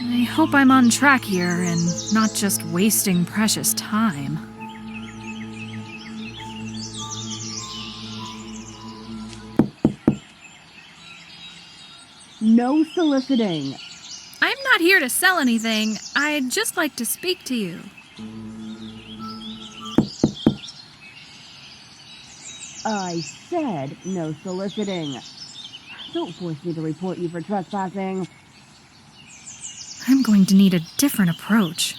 I hope I'm on track here and not just wasting precious time. No soliciting. I'm not here to sell anything. I'd just like to speak to you. I said no soliciting. Don't force me to report you for trespassing. I'm going to need a different approach.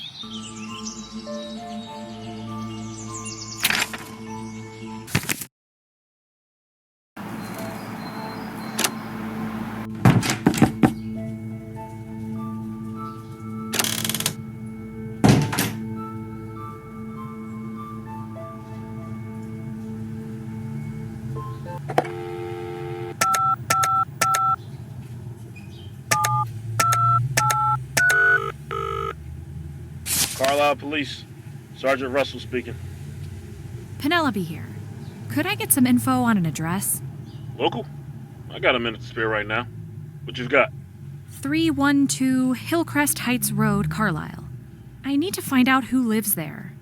Carlisle Police. Sergeant Russell speaking. Penelope here. Could I get some info on an address? Local? I got a minute to spare right now. What you've got? 312 Hillcrest Heights Road, Carlisle. I need to find out who lives there.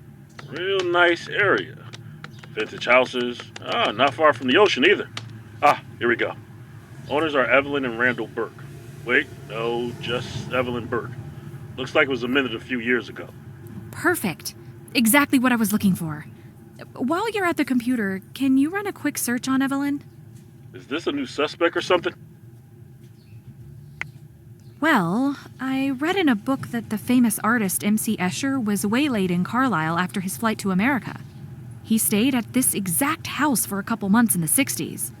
Real nice area. Vintage houses. Not far from the ocean either. Here we go. Owners are Evelyn and Randall Burke. Wait, no, just Evelyn Burke. Looks like it was amended a few years ago. Perfect. Exactly what I was looking for. While you're at the computer, can you run a quick search on Evelyn? Is this a new suspect or something? Well, I read in a book that the famous artist M.C. Escher was waylaid in Carlisle after his flight to America. He stayed at this exact house for a couple months in the 60s.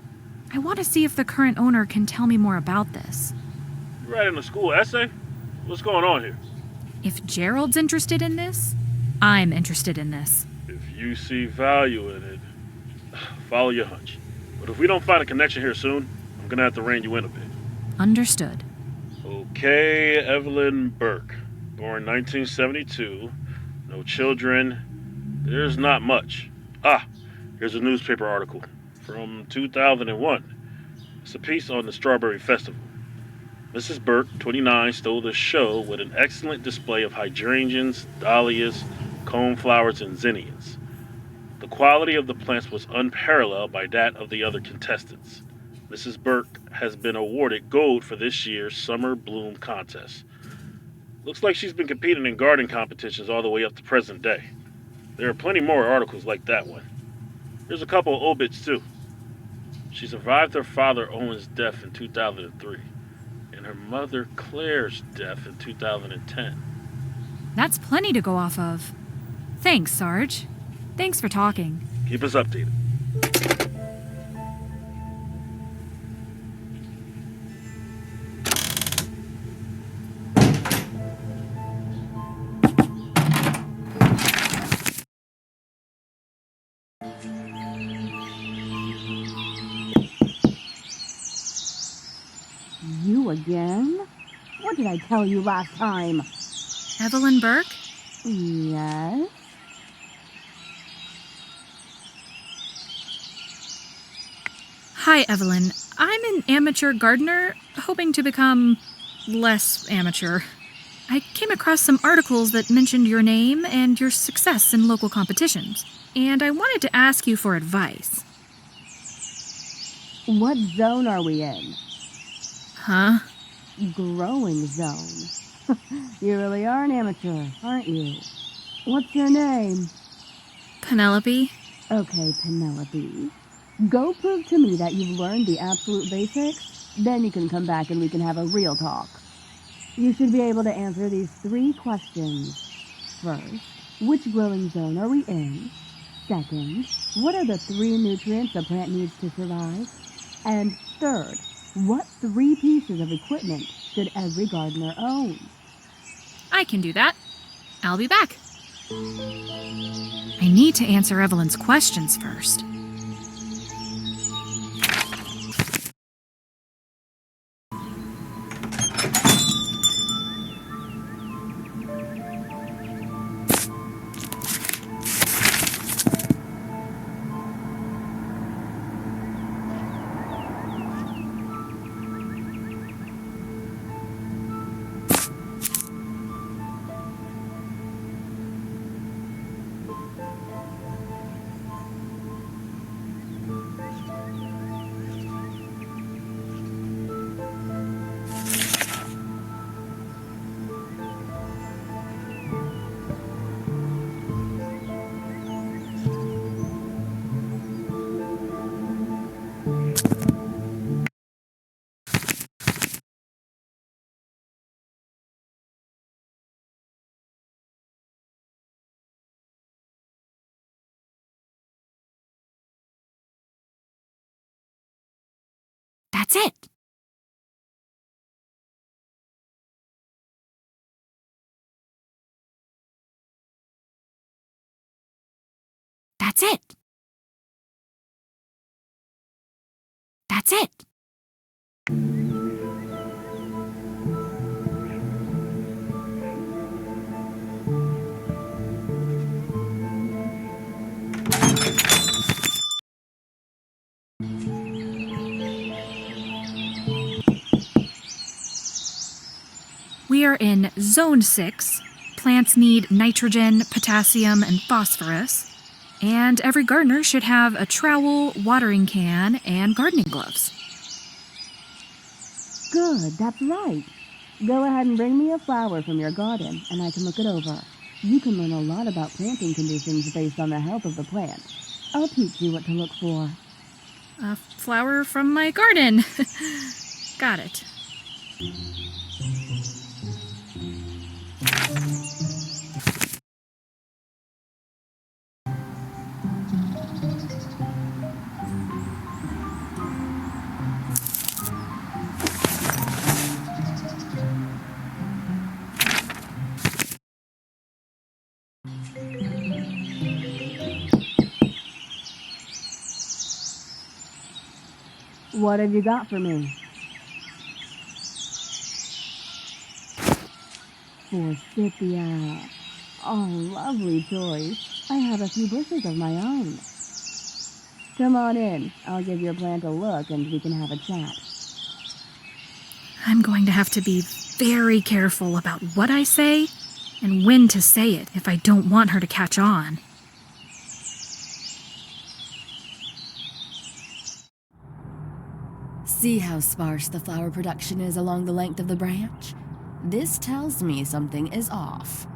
I want to see if the current owner can tell me more about this. You writing a school essay? What's going on here? If Gerald's interested in this, I'm interested in this. If you see value in it, follow your hunch. But if we don't find a connection here soon, I'm gonna have to rein you in a bit. Understood. Okay, Evelyn Burke. Born 1972. No children. There's not much. Here's a newspaper article from 2001. It's a piece on the Strawberry Festival. Mrs. Burke, 29, stole the show with an excellent display of hydrangeas, dahlias, coneflowers, and zinnias. The quality of the plants was unparalleled by that of the other contestants. Mrs. Burke has been awarded gold for this year's Summer Bloom Contest. Looks like she's been competing in garden competitions all the way up to present day. There are plenty more articles like that one. There's a couple of obits too. She survived her father Owen's death in 2003. And her mother Claire's death in 2010. That's plenty to go off of. Thanks, Sarge. Thanks for talking. Keep us updated. You again? What did I tell you last time? Evelyn Burke? Yes? Hi, Evelyn. I'm an amateur gardener, hoping to become less amateur. I came across some articles that mentioned your name and your success in local competitions, and I wanted to ask you for advice. What zone are we in? Huh? Growing zone. You really are an amateur, aren't you? What's your name? Penelope? Okay, Penelope. Go prove to me that you've learned the absolute basics, then you can come back and we can have a real talk. You should be able to answer these 3 questions. First, which growing zone are we in? Second, what are the 3 nutrients a plant needs to survive? And third, what 3 pieces of equipment should every gardener own? I can do that. I'll be back. I need to answer Evelyn's questions first. That's it. That's it. That's it. We are in Zone 6. Plants need nitrogen, potassium, and phosphorus. And every gardener should have a trowel, watering can, and gardening gloves. Good, that's right. Go ahead and bring me a flower from your garden, and I can look it over. You can learn a lot about planting conditions based on the health of the plant. I'll teach you what to look for. A flower from my garden. Got it. What have you got for me? Forsythia. Oh, lovely choice. I have a few bushes of my own. Come on in. I'll give your plant a look and we can have a chat. I'm going to have to be very careful about what I say and when to say it if I don't want her to catch on. See how sparse the flower production is along the length of the branch? This tells me something is off.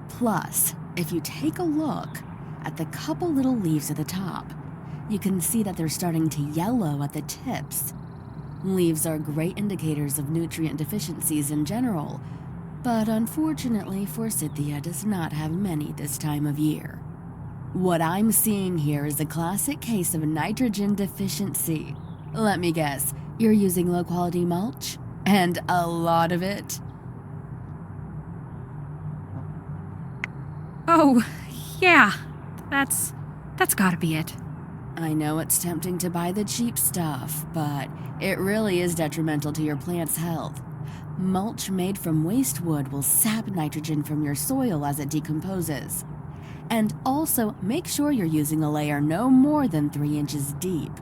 Plus, if you take a look at the couple little leaves at the top, you can see that they're starting to yellow at the tips. Leaves are great indicators of nutrient deficiencies in general, but unfortunately Forsythia does not have many this time of year. What I'm seeing here is a classic case of nitrogen deficiency. Let me guess, you're using low-quality mulch? And a lot of it? Oh, yeah. That's gotta be it. I know it's tempting to buy the cheap stuff, but it really is detrimental to your plant's health. Mulch made from waste wood will sap nitrogen from your soil as it decomposes. And also, make sure you're using a layer no more than 3 inches deep.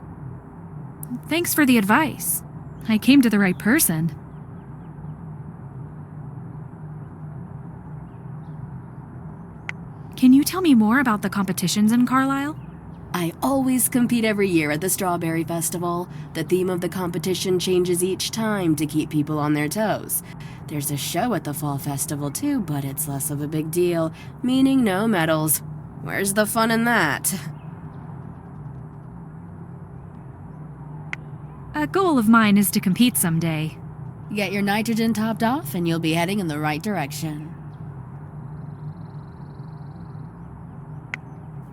Thanks for the advice. I came to the right person. Can you tell me more about the competitions in Carlisle? I always compete every year at the Strawberry Festival. The theme of the competition changes each time to keep people on their toes. There's a show at the Fall Festival too, but it's less of a big deal, meaning no medals. Where's the fun in that? A goal of mine is to compete someday. Get your nitrogen topped off and you'll be heading in the right direction.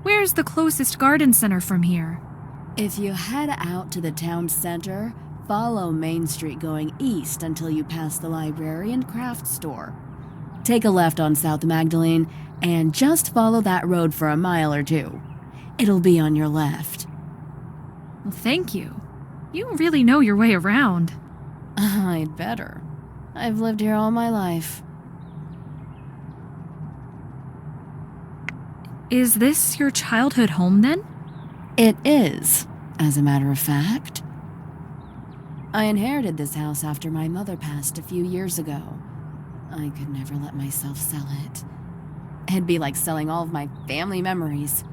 Where's the closest garden center from here? If you head out to the town center, follow Main Street going east until you pass the library and craft store. Take a left on South Magdalene and just follow that road for a mile or two. It'll be on your left. Well, thank you. You really know your way around. I'd better. I've lived here all my life. Is this your childhood home then? It is, as a matter of fact. I inherited this house after my mother passed a few years ago. I could never let myself sell it. It'd be like selling all of my family memories.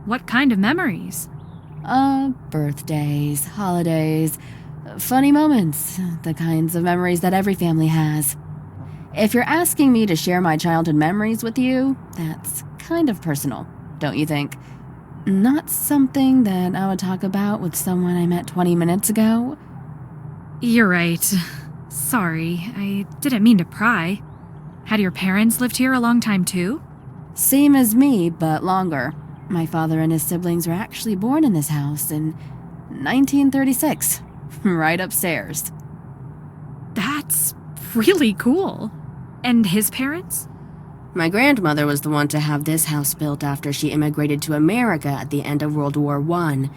What kind of memories? Birthdays, holidays, funny moments, the kinds of memories that every family has. If you're asking me to share my childhood memories with you, that's kind of personal, don't you think? Not something that I would talk about with someone I met 20 minutes ago. You're right. Sorry, I didn't mean to pry. Had your parents lived here a long time too? Same as me, but longer. My father and his siblings were actually born in this house in 1936, right upstairs. That's really cool. And his parents? My grandmother was the one to have this house built after she immigrated to America at the end of World War I.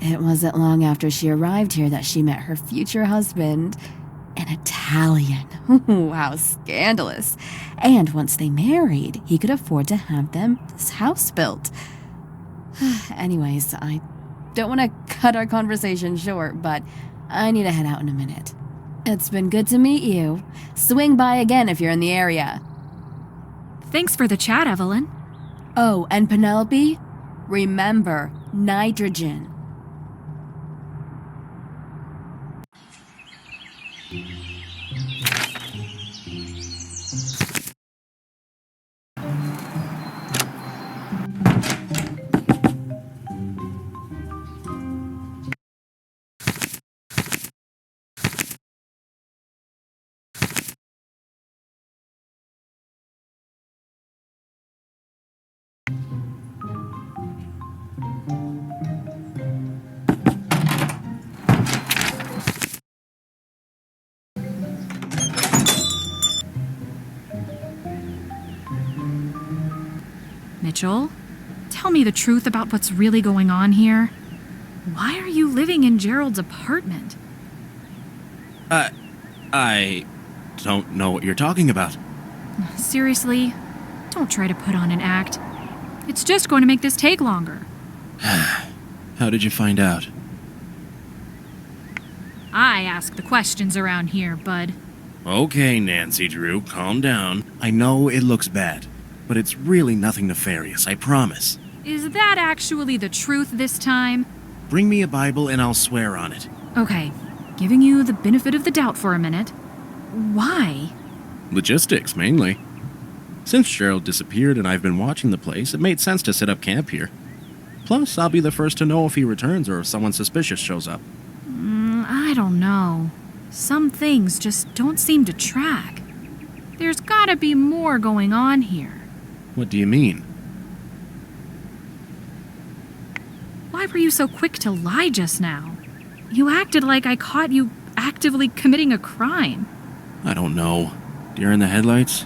It wasn't long after she arrived here that she met her future husband, an Italian. Ooh, how scandalous. And once they married, he could afford to have them this house built. Anyways, I don't want to cut our conversation short, but I need to head out in a minute. It's been good to meet you. Swing by again if you're in the area. Thanks for the chat, Evelyn. Oh, and Penelope, remember nitrogen. Mitchell, tell me the truth about what's really going on here. Why are you living in Gerald's apartment? I don't know what you're talking about. Seriously, don't try to put on an act. It's just going to make this take longer. How did you find out? I ask the questions around here, bud. Okay, Nancy Drew, calm down. I know it looks bad, but it's really nothing nefarious, I promise. Is that actually the truth this time? Bring me a Bible and I'll swear on it. Okay, giving you the benefit of the doubt for a minute. Why? Logistics, mainly. Since Gerald disappeared and I've been watching the place, it made sense to set up camp here. Plus, I'll be the first to know if he returns or if someone suspicious shows up. I don't know. Some things just don't seem to track. There's gotta be more going on here. What do you mean? Why were you so quick to lie just now? You acted like I caught you actively committing a crime. I don't know. Deer in the headlights?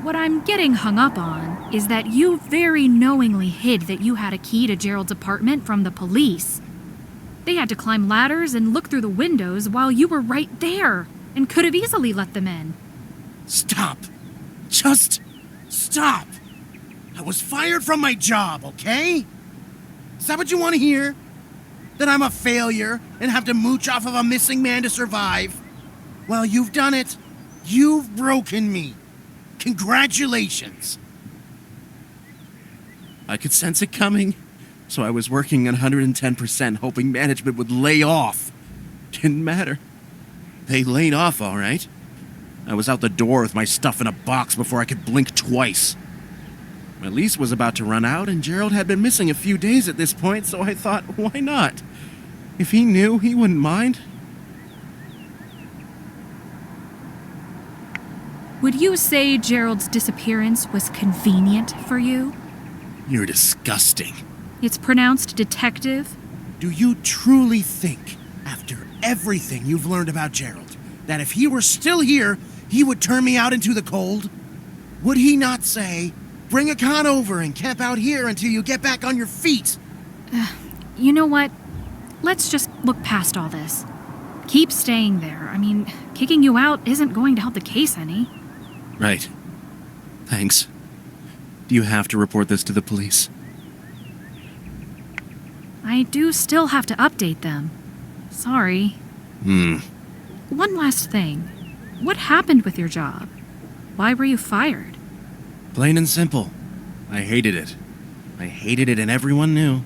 What I'm getting hung up on is that you very knowingly hid that you had a key to Gerald's apartment from the police. They had to climb ladders and look through the windows while you were right there and could have easily let them in. Stop. Just stop. I was fired from my job, okay? Is that what you want to hear? That I'm a failure and have to mooch off of a missing man to survive? Well, you've done it. You've broken me. Congratulations. I could sense it coming, so I was working 110%, hoping management would lay off. Didn't matter. They laid off, all right. I was out the door with my stuff in a box before I could blink twice. My lease was about to run out, and Gerald had been missing a few days at this point, so I thought, why not? If he knew, he wouldn't mind. Would you say Gerald's disappearance was convenient for you? You're disgusting. It's pronounced detective. Do you truly think, after everything you've learned about Gerald, that if he were still here, he would turn me out into the cold? Would he not say, bring a con over and camp out here until you get back on your feet? You know what? Let's just look past all this. Keep staying there. I mean, kicking you out isn't going to help the case any. Right. Thanks. Do you have to report this to the police? I do still have to update them. Sorry. One last thing. What happened with your job? Why were you fired? Plain and simple. I hated it. I hated it and everyone knew.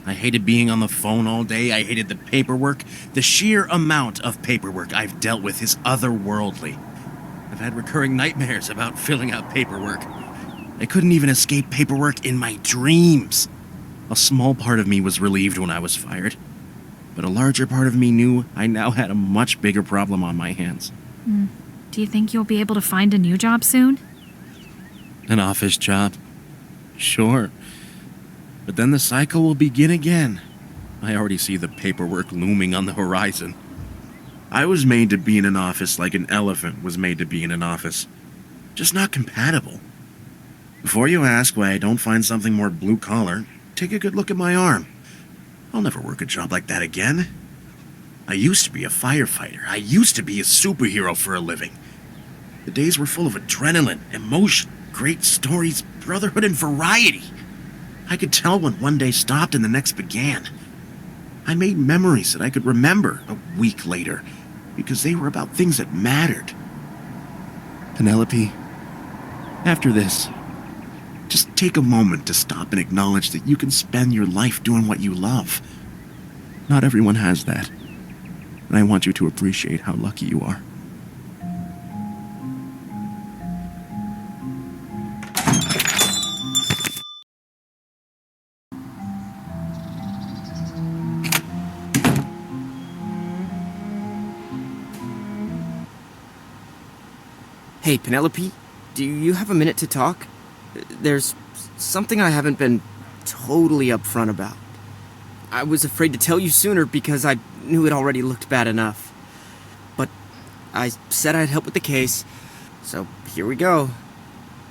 I hated being on the phone all day. I hated the paperwork. The sheer amount of paperwork I've dealt with is otherworldly. I've had recurring nightmares about filling out paperwork. I couldn't even escape paperwork in my dreams. A small part of me was relieved when I was fired, but a larger part of me knew I now had a much bigger problem on my hands. Do you think you'll be able to find a new job soon? An office job? Sure. But then the cycle will begin again. I already see the paperwork looming on the horizon. I was made to be in an office like an elephant was made to be in an office. Just not compatible. Before you ask why I don't find something more blue-collar, take a good look at my arm. I'll never work a job like that again. I used to be a firefighter. I used to be a superhero for a living. The days were full of adrenaline, emotion, great stories, brotherhood, and variety. I could tell when one day stopped and the next began. I made memories that I could remember a week later because they were about things that mattered. Penelope, after this, just take a moment to stop and acknowledge that you can spend your life doing what you love. Not everyone has that, and I want you to appreciate how lucky you are. Hey, Penelope, do you have a minute to talk? There's something I haven't been totally upfront about. I was afraid to tell you sooner because I knew it already looked bad enough. But I said I'd help with the case, so here we go.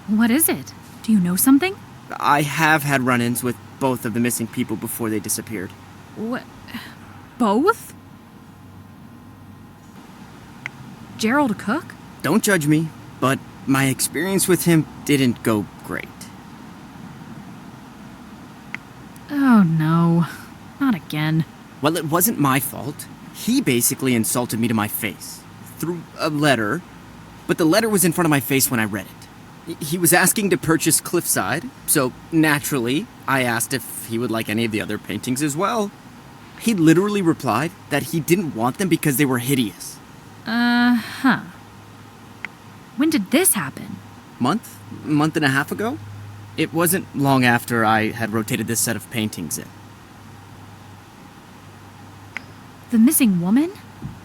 What is it? Do you know something? I have had run-ins with both of the missing people before they disappeared. What? Both? Gerald Cook? Don't judge me, but my experience with him didn't go great. Oh no. Not again. Well, it wasn't my fault. He basically insulted me to my face through a letter, but the letter was in front of my face when I read it. He was asking to purchase Cliffside, so naturally, I asked if he would like any of the other paintings as well. He literally replied that he didn't want them because they were hideous. Uh-huh. When did this happen? Month and a half ago? It wasn't long after I had rotated this set of paintings in. The missing woman?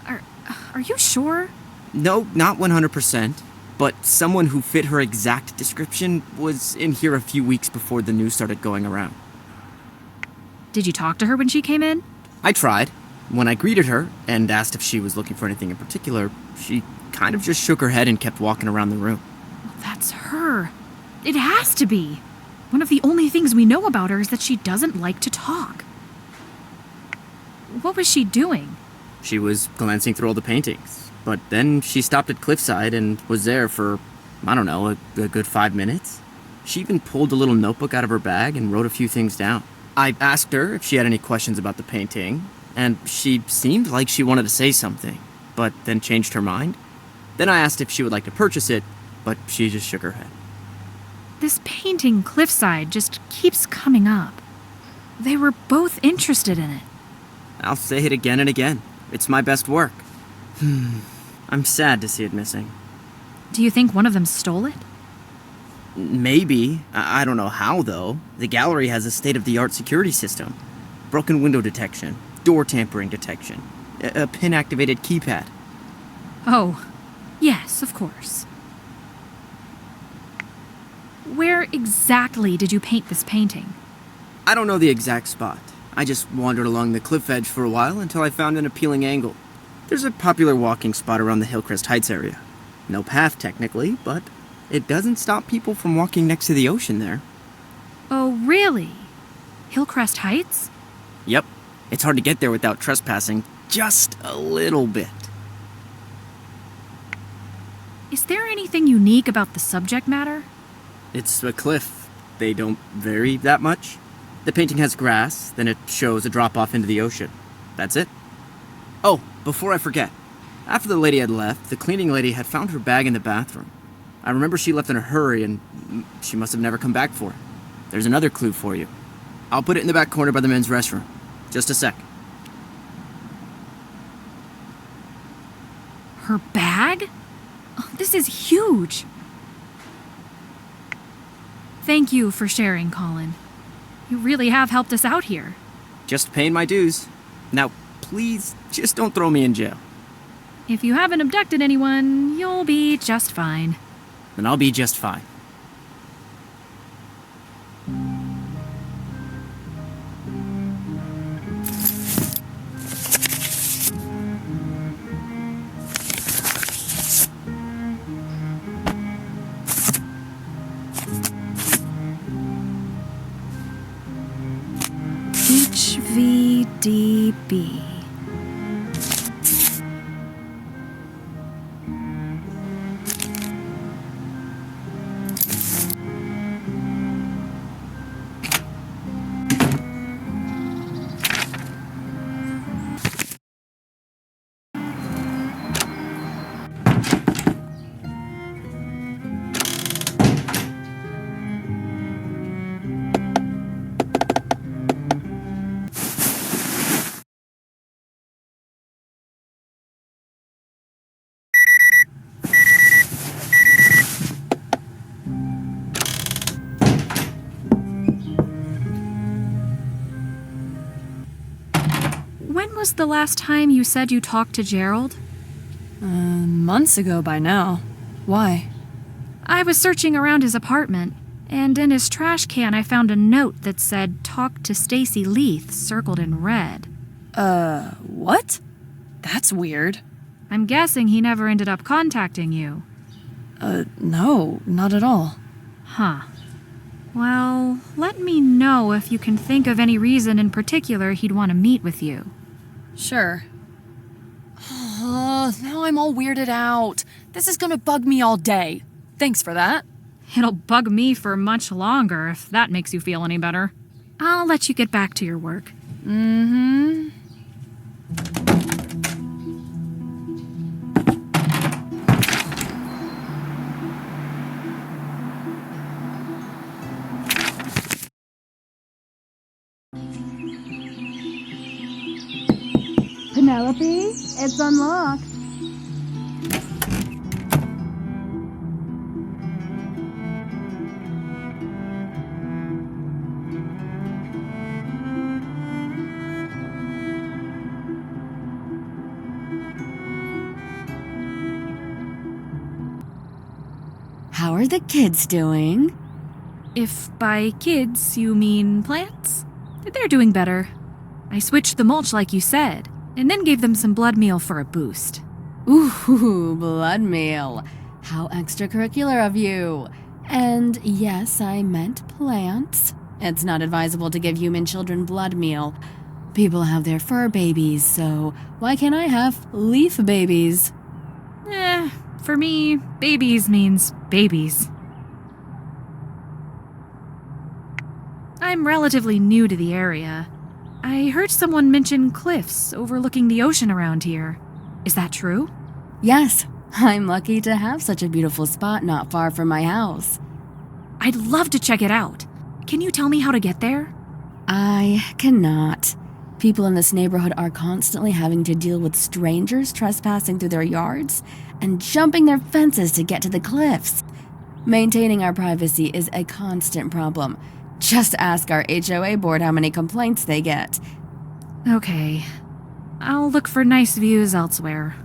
Are you sure? No, not 100%, but someone who fit her exact description was in here a few weeks before the news started going around. Did you talk to her when she came in? I tried. When I greeted her and asked if she was looking for anything in particular, she kind of just shook her head and kept walking around the room. Well, that's her. It has to be. One of the only things we know about her is that she doesn't like to talk. What was she doing? She was glancing through all the paintings, but then she stopped at Cliffside and was there for, I don't know, a good 5 minutes. She even pulled a little notebook out of her bag and wrote a few things down. I asked her if she had any questions about the painting, and she seemed like she wanted to say something, but then changed her mind. Then I asked if she would like to purchase it, but she just shook her head. This painting, Cliffside, just keeps coming up. They were both interested in it. I'll say it again and again. It's my best work. I'm sad to see it missing. Do you think one of them stole it? Maybe. I don't know how, though. The gallery has a state-of-the-art security system. Broken window detection, door tampering detection, a pin-activated keypad. Oh, yes, of course. Where exactly did you paint this painting? I don't know the exact spot. I just wandered along the cliff edge for a while until I found an appealing angle. There's a popular walking spot around the Hillcrest Heights area. No path, technically, but it doesn't stop people from walking next to the ocean there. Oh, really? Hillcrest Heights? Yep. It's hard to get there without trespassing just a little bit. Is there anything unique about the subject matter? It's a cliff. They don't vary that much. The painting has grass, then it shows a drop-off into the ocean. That's it. Oh, before I forget. After the lady had left, the cleaning lady had found her bag in the bathroom. I remember she left in a hurry, and she must have never come back for it. There's another clue for you. I'll put it in the back corner by the men's restroom. Just a sec. Her bag? Oh, this is huge. Thank you for sharing, Colin. You really have helped us out here. Just paying my dues. Now, please, just don't throw me in jail. If you haven't abducted anyone, you'll be just fine. Then I'll be just fine. IMDb. When was the last time you said you talked to Gerald? Months ago by now. Why? I was searching around his apartment, and in his trash can I found a note that said, "Talk to Stacy Leith," circled in red. What? That's weird. I'm guessing he never ended up contacting you. No, not at all. Huh. Well, let me know if you can think of any reason in particular he'd want to meet with you. Sure. Now I'm all weirded out. This is gonna bug me all day. Thanks for that. It'll bug me for much longer if that makes you feel any better. I'll let you get back to your work. Mm-hmm. Penelope, it's unlocked. How are the kids doing? If by kids you mean plants, they're doing better. I switched the mulch like you said, and then gave them some blood meal for a boost. Ooh, blood meal. How extracurricular of you. And yes, I meant plants. It's not advisable to give human children blood meal. People have their fur babies, so why can't I have leaf babies? For me, babies means babies. I'm relatively new to the area. I heard someone mention cliffs overlooking the ocean around here. Is that true? Yes, I'm lucky to have such a beautiful spot not far from my house. I'd love to check it out. Can you tell me how to get there? I cannot. People in this neighborhood are constantly having to deal with strangers trespassing through their yards and jumping their fences to get to the cliffs. Maintaining our privacy is a constant problem. Just ask our HOA board how many complaints they get. Okay. I'll look for nice views elsewhere.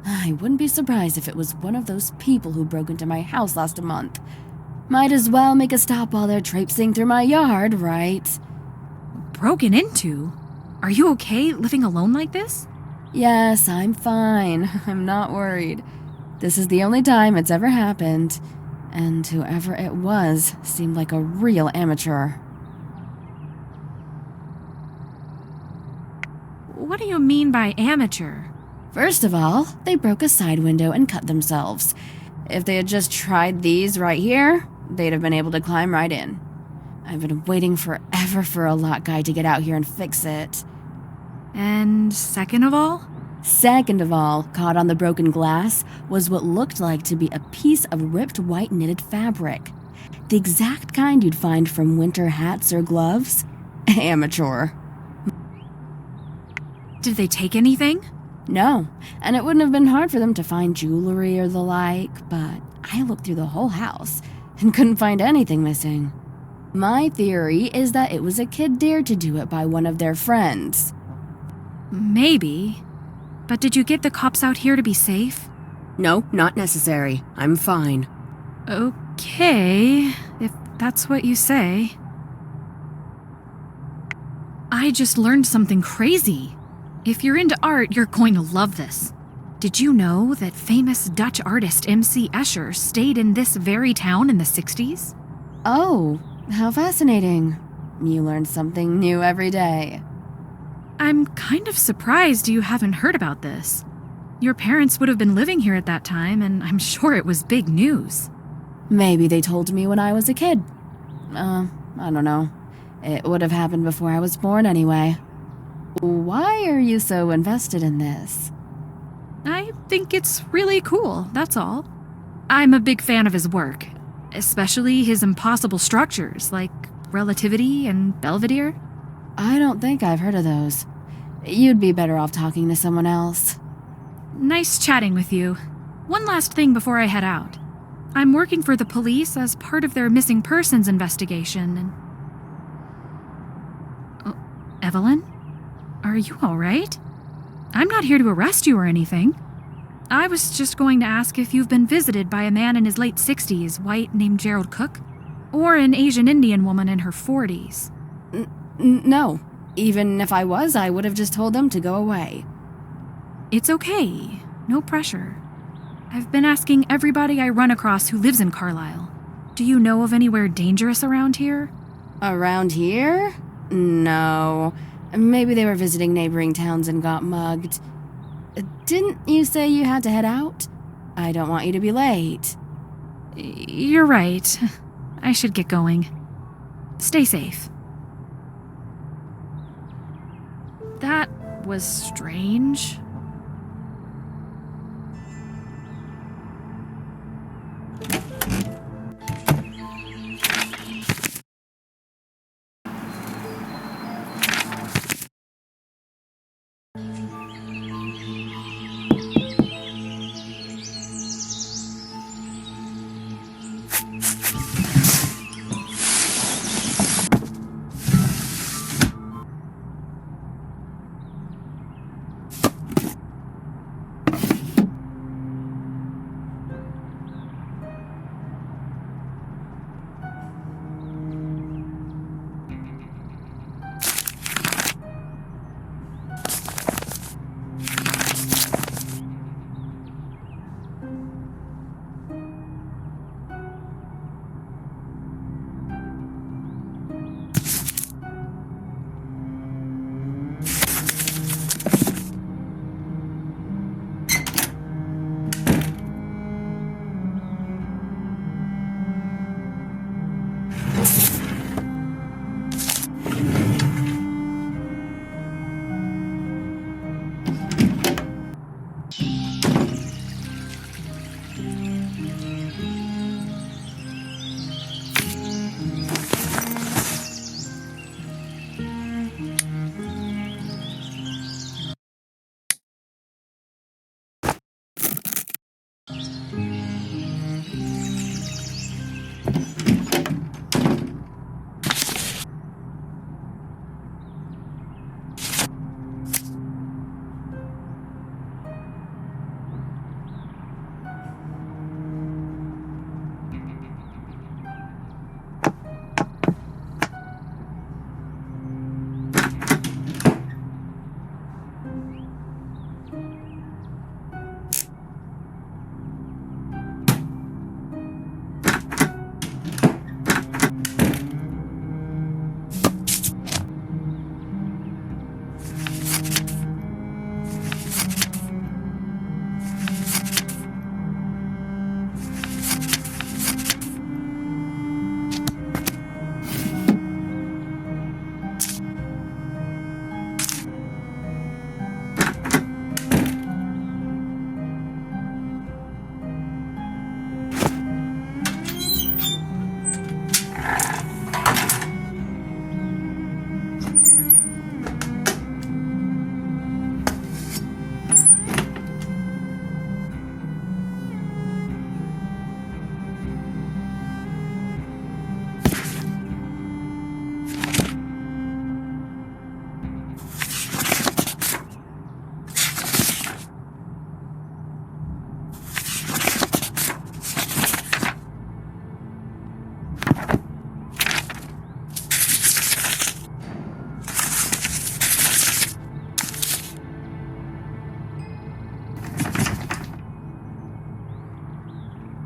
I wouldn't be surprised if it was one of those people who broke into my house last month. Might as well make a stop while they're traipsing through my yard, right? Broken into? Are you okay living alone like this? Yes, I'm fine. I'm not worried. This is the only time it's ever happened, and whoever it was seemed like a real amateur. What do you mean by amateur? First of all, they broke a side window and cut themselves. If they had just tried these right here, they'd have been able to climb right in. I've been waiting forever for a lot guy to get out here and fix it. And second of all? Second of all, caught on the broken glass was what looked like to be a piece of ripped white knitted fabric. The exact kind you'd find from winter hats or gloves. Amateur. Did they take anything? No, and it wouldn't have been hard for them to find jewelry or the like, but I looked through the whole house and couldn't find anything missing. My theory is that it was a kid dared to do it by one of their friends. Maybe. But did you get the cops out here to be safe? No, not necessary. I'm fine. Okay, if that's what you say. I just learned something crazy. If you're into art, you're going to love this. Did you know that famous Dutch artist M.C. Escher stayed in this very town in the 60s? Oh, how fascinating. You learn something new every day. I'm kind of surprised you haven't heard about this. Your parents would have been living here at that time, and I'm sure it was big news. Maybe they told me when I was a kid. I don't know. It would have happened before I was born anyway. Why are you so invested in this? I think it's really cool, that's all. I'm a big fan of his work, especially his impossible structures like relativity and Belvedere. I don't think I've heard of those. You'd be better off talking to someone else. Nice chatting with you. One last thing before I head out. I'm working for the police as part of their missing persons investigation, and... Oh, Evelyn? Are you alright? I'm not here to arrest you or anything. I was just going to ask if you've been visited by a man in his late 60s, white, named Gerald Cook? Or an Asian Indian woman in her 40s? No. Even if I was, I would have just told them to go away. It's okay. No pressure. I've been asking everybody I run across who lives in Carlisle. Do you know of anywhere dangerous around here? Around here? No. Maybe they were visiting neighboring towns and got mugged. Didn't you say you had to head out? I don't want you to be late. You're right. I should get going. Stay safe. That was strange.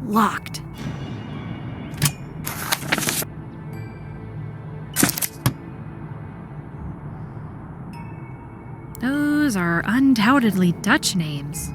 Locked. Those are undoubtedly Dutch names.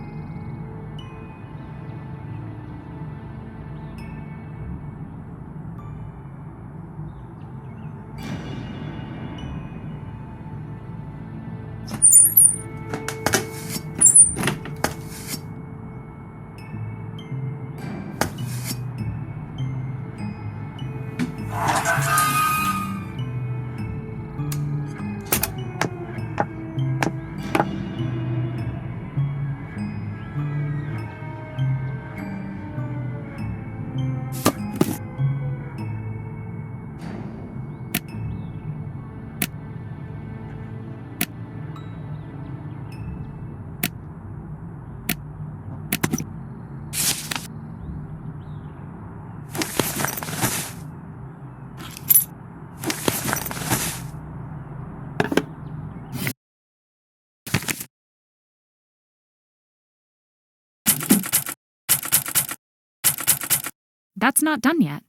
That's not done yet.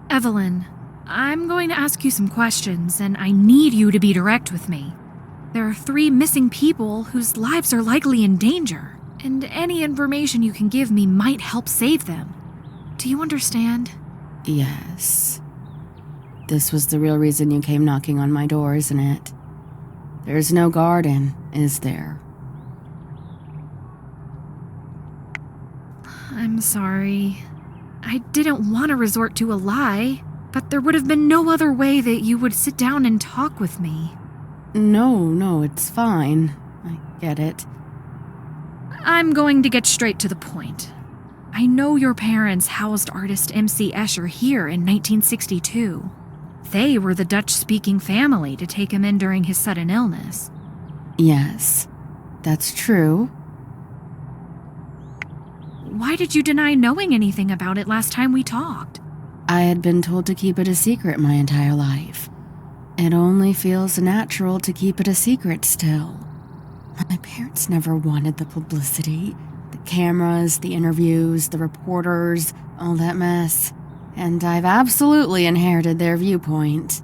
Evelyn, I'm going to ask you some questions, and I need you to be direct with me. There are 3 missing people whose lives are likely in danger, and any information you can give me might help save them. Do you understand? Yes. This was the real reason you came knocking on my door, isn't it? There's no garden, is there? I'm sorry. I didn't want to resort to a lie, but there would have been no other way that you would sit down and talk with me. No, it's fine. I get it. I'm going to get straight to the point. I know your parents housed artist M.C. Escher here in 1962. They were the Dutch-speaking family to take him in during his sudden illness. Yes, that's true. Why did you deny knowing anything about it last time we talked? I had been told to keep it a secret my entire life. It only feels natural to keep it a secret still. My parents never wanted the publicity. The cameras, the interviews, the reporters, all that mess. And I've absolutely inherited their viewpoint.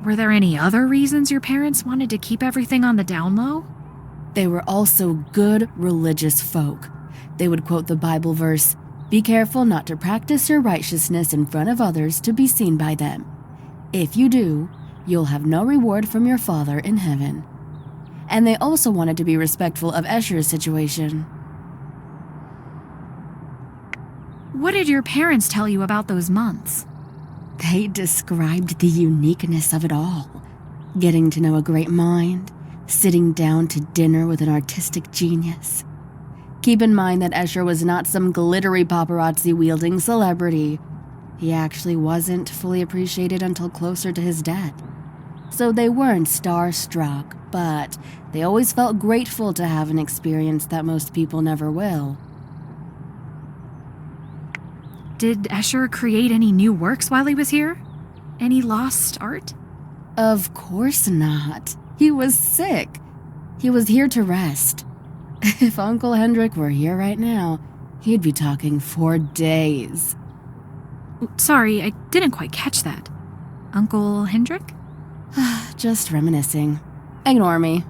Were there any other reasons your parents wanted to keep everything on the down low? They were also good religious folk. They would quote the Bible verse, "Be careful not to practice your righteousness in front of others to be seen by them. If you do, you'll have no reward from your Father in heaven." And they also wanted to be respectful of Escher's situation. What did your parents tell you about those months? They described the uniqueness of it all. Getting to know a great mind, sitting down to dinner with an artistic genius. Keep in mind that Escher was not some glittery paparazzi-wielding celebrity. He actually wasn't fully appreciated until closer to his death. So they weren't starstruck, but they always felt grateful to have an experience that most people never will. Did Escher create any new works while he was here? Any lost art? Of course not. He was sick. He was here to rest. If Uncle Hendrik were here right now, he'd be talking for days. Sorry, I didn't quite catch that. Uncle Hendrik? Just reminiscing. Ignore me.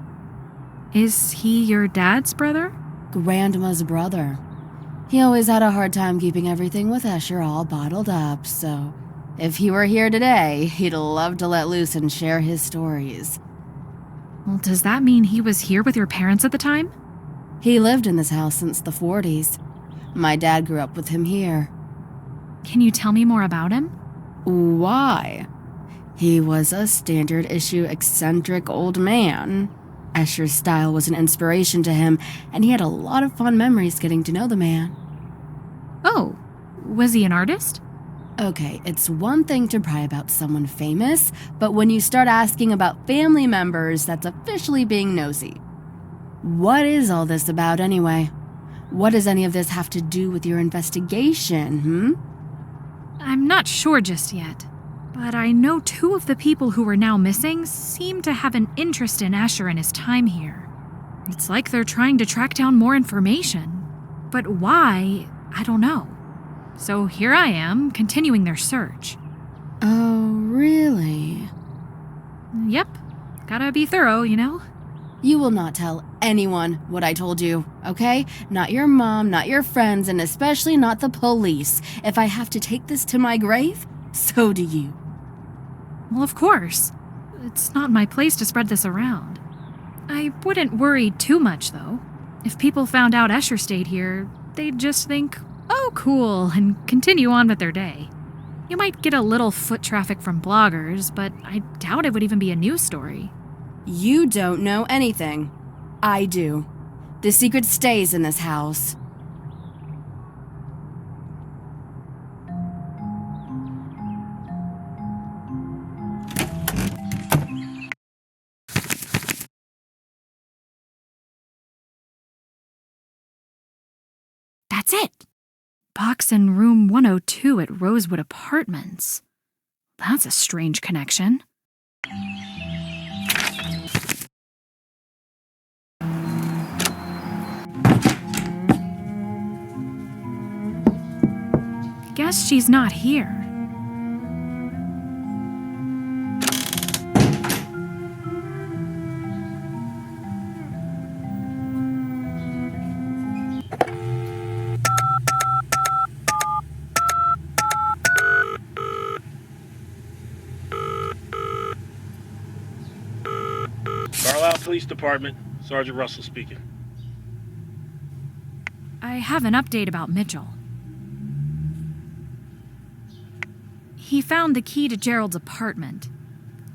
Is he your dad's brother? Grandma's brother. He always had a hard time keeping everything with Escher all bottled up, so if he were here today, he'd love to let loose and share his stories. Well, does that mean he was here with your parents at the time? He lived in this house since the 40s. My dad grew up with him here. Can you tell me more about him? Why? He was a standard-issue eccentric old man. Escher's style was an inspiration to him, and he had a lot of fond memories getting to know the man. Oh, was he an artist? Okay, it's one thing to pry about someone famous, but when you start asking about family members, that's officially being nosy. What is all this about anyway? What does any of this have to do with your investigation, I'm not sure just yet, but I know 2 of the people who are now missing seem to have an interest in Escher and his time here. It's like they're trying to track down more information, but why, I don't know. So here I am, continuing their search. Oh, really? Yep, gotta be thorough, you know? You will not tell anyone what I told you, okay? Not your mom, not your friends, and especially not the police. If I have to take this to my grave, so do you. Well, of course. It's not my place to spread this around. I wouldn't worry too much, though. If people found out Escher stayed here, they'd just think, oh, cool, and continue on with their day. You might get a little foot traffic from bloggers, but I doubt it would even be a news story. You don't know anything. I do. The secret stays in this house. That's it! Box in room 102 at Rosewood Apartments. That's a strange connection. Guess she's not here. Carlisle Police Department, Sergeant Russell speaking. I have an update about Mitchell. He found the key to Gerald's apartment.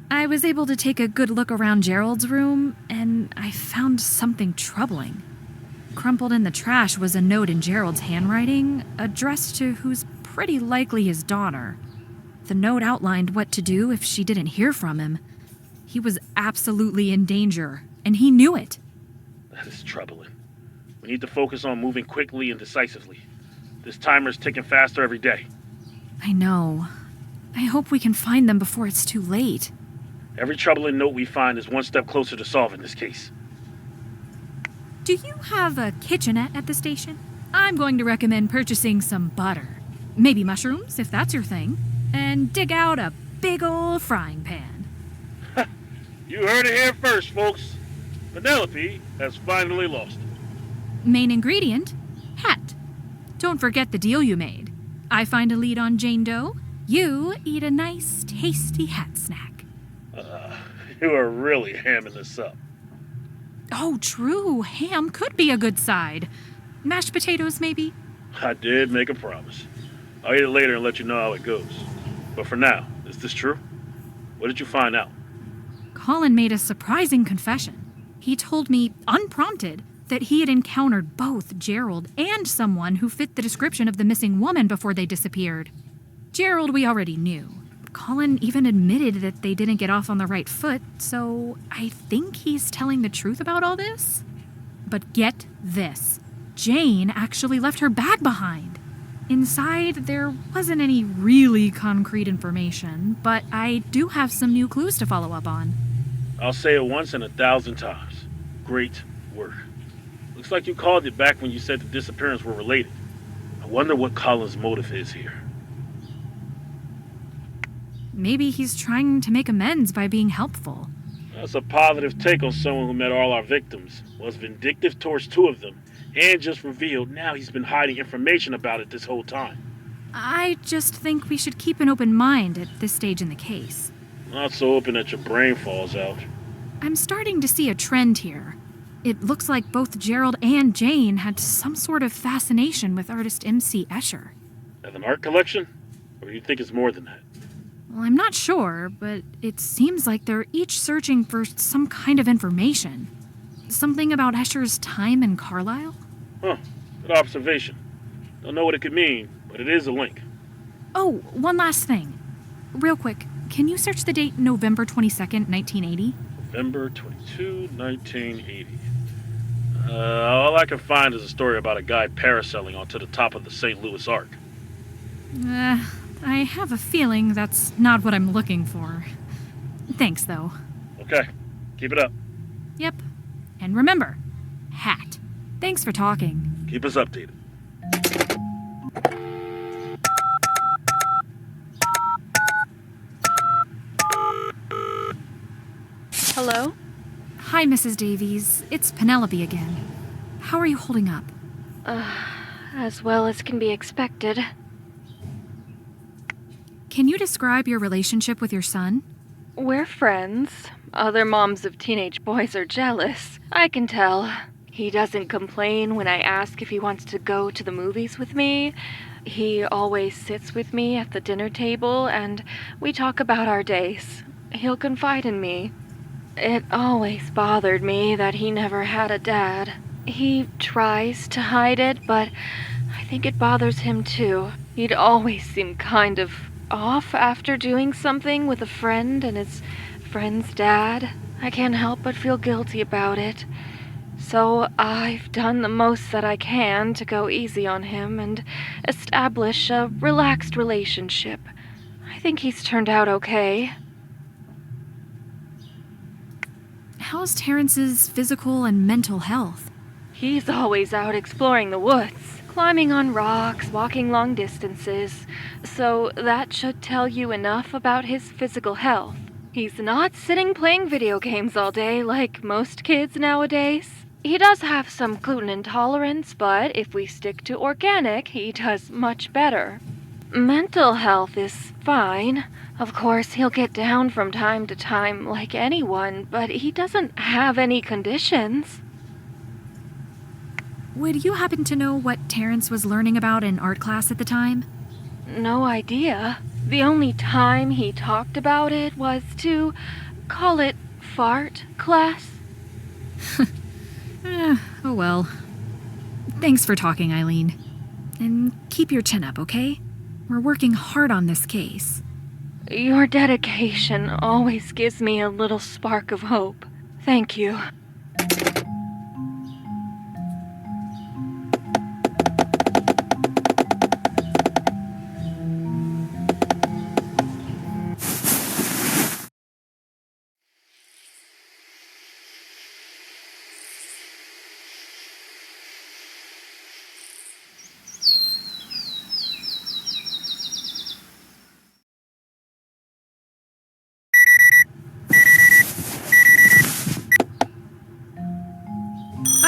I was able to take a good look around Gerald's room, and I found something troubling. Crumpled in the trash was a note in Gerald's handwriting, addressed to who's pretty likely his daughter. The note outlined what to do if she didn't hear from him. He was absolutely in danger, and he knew it. That is troubling. We need to focus on moving quickly and decisively. This timer's ticking faster every day. I know. I hope we can find them before it's too late. Every troubling note we find is one step closer to solving this case. Do you have a kitchenette at the station? I'm going to recommend purchasing some butter. Maybe mushrooms, if that's your thing. And dig out a big old frying pan. You heard it here first, folks. Penelope has finally lost it. Main ingredient, hat. Don't forget the deal you made. I find a lead on Jane Doe. You eat a nice, tasty hat snack. You are really hamming this up. Oh, true. Ham could be a good side. Mashed potatoes, maybe? I did make a promise. I'll eat it later and let you know how it goes. But for now, is this true? What did you find out? Colin made a surprising confession. He told me, unprompted, that he had encountered both Gerald and someone who fit the description of the missing woman before they disappeared. Gerald we already knew. Colin even admitted that they didn't get off on the right foot, so I think he's telling the truth about all this. But get this. Jane actually left her bag behind. Inside, there wasn't any really concrete information, but I do have some new clues to follow up on. I'll say it once and 1,000 times. Great work. Looks like you called it back when you said the disappearance were related. I wonder what Colin's motive is here. Maybe he's trying to make amends by being helpful. That's a positive take on someone who met all our victims, was vindictive towards two of them, and just revealed now he's been hiding information about it this whole time. I just think we should keep an open mind at this stage in the case. Not so open that your brain falls out. I'm starting to see a trend here. It looks like both Gerald and Jane had some sort of fascination with artist M.C. Escher. Have an art collection? Or do you think it's more than that? Well, I'm not sure, but it seems like they're each searching for some kind of information. Something about Escher's time in Carlisle? Huh. Good observation. Don't know what it could mean, but it is a link. Oh, one last thing. Real quick, can you search the date November 22nd, 1980? November 22, 1980. All I can find is a story about a guy parasailing onto the top of the St. Louis Arc. I have a feeling that's not what I'm looking for. Thanks, though. Okay, keep it up. Yep. And remember, hat. Thanks for talking. Keep us updated. Hello? Hi, Mrs. Davies. It's Penelope again. How are you holding up? As well as can be expected. Can you describe your relationship with your son? We're friends. Other moms of teenage boys are jealous. I can tell. He doesn't complain when I ask if he wants to go to the movies with me. He always sits with me at the dinner table, and we talk about our days. He'll confide in me. It always bothered me that he never had a dad. He tries to hide it, but I think it bothers him too. He'd always seem kind of off after doing something with a friend and his friend's dad. I can't help but feel guilty about it. So I've done the most that I can to go easy on him and establish a relaxed relationship. I think he's turned out okay. How's Terrence's physical and mental health? He's always out exploring the woods, climbing on rocks, walking long distances. So that should tell you enough about his physical health. He's not sitting playing video games all day like most kids nowadays. He does have some gluten intolerance, but if we stick to organic, he does much better. Mental health is fine. Of course, he'll get down from time to time like anyone, but he doesn't have any conditions. Would you happen to know what Terrence was learning about in art class at the time? No idea. The only time he talked about it was to call it fart class. Oh well. Thanks for talking, Eileen. And keep your chin up, okay? We're working hard on this case. Your dedication always gives me a little spark of hope. Thank you.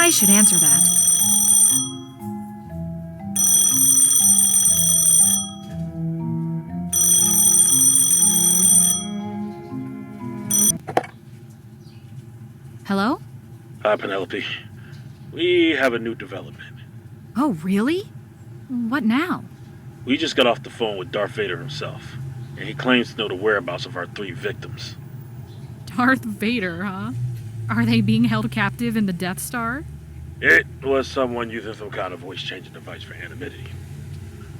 I should answer that. Hello? Hi, Penelope. We have a new development. Oh, really? What now? We just got off the phone with Darth Vader himself, and he claims to know the whereabouts of our 3 victims. Darth Vader, huh? Are they being held captive in the Death Star? It was someone using some kind of voice-changing device for anonymity.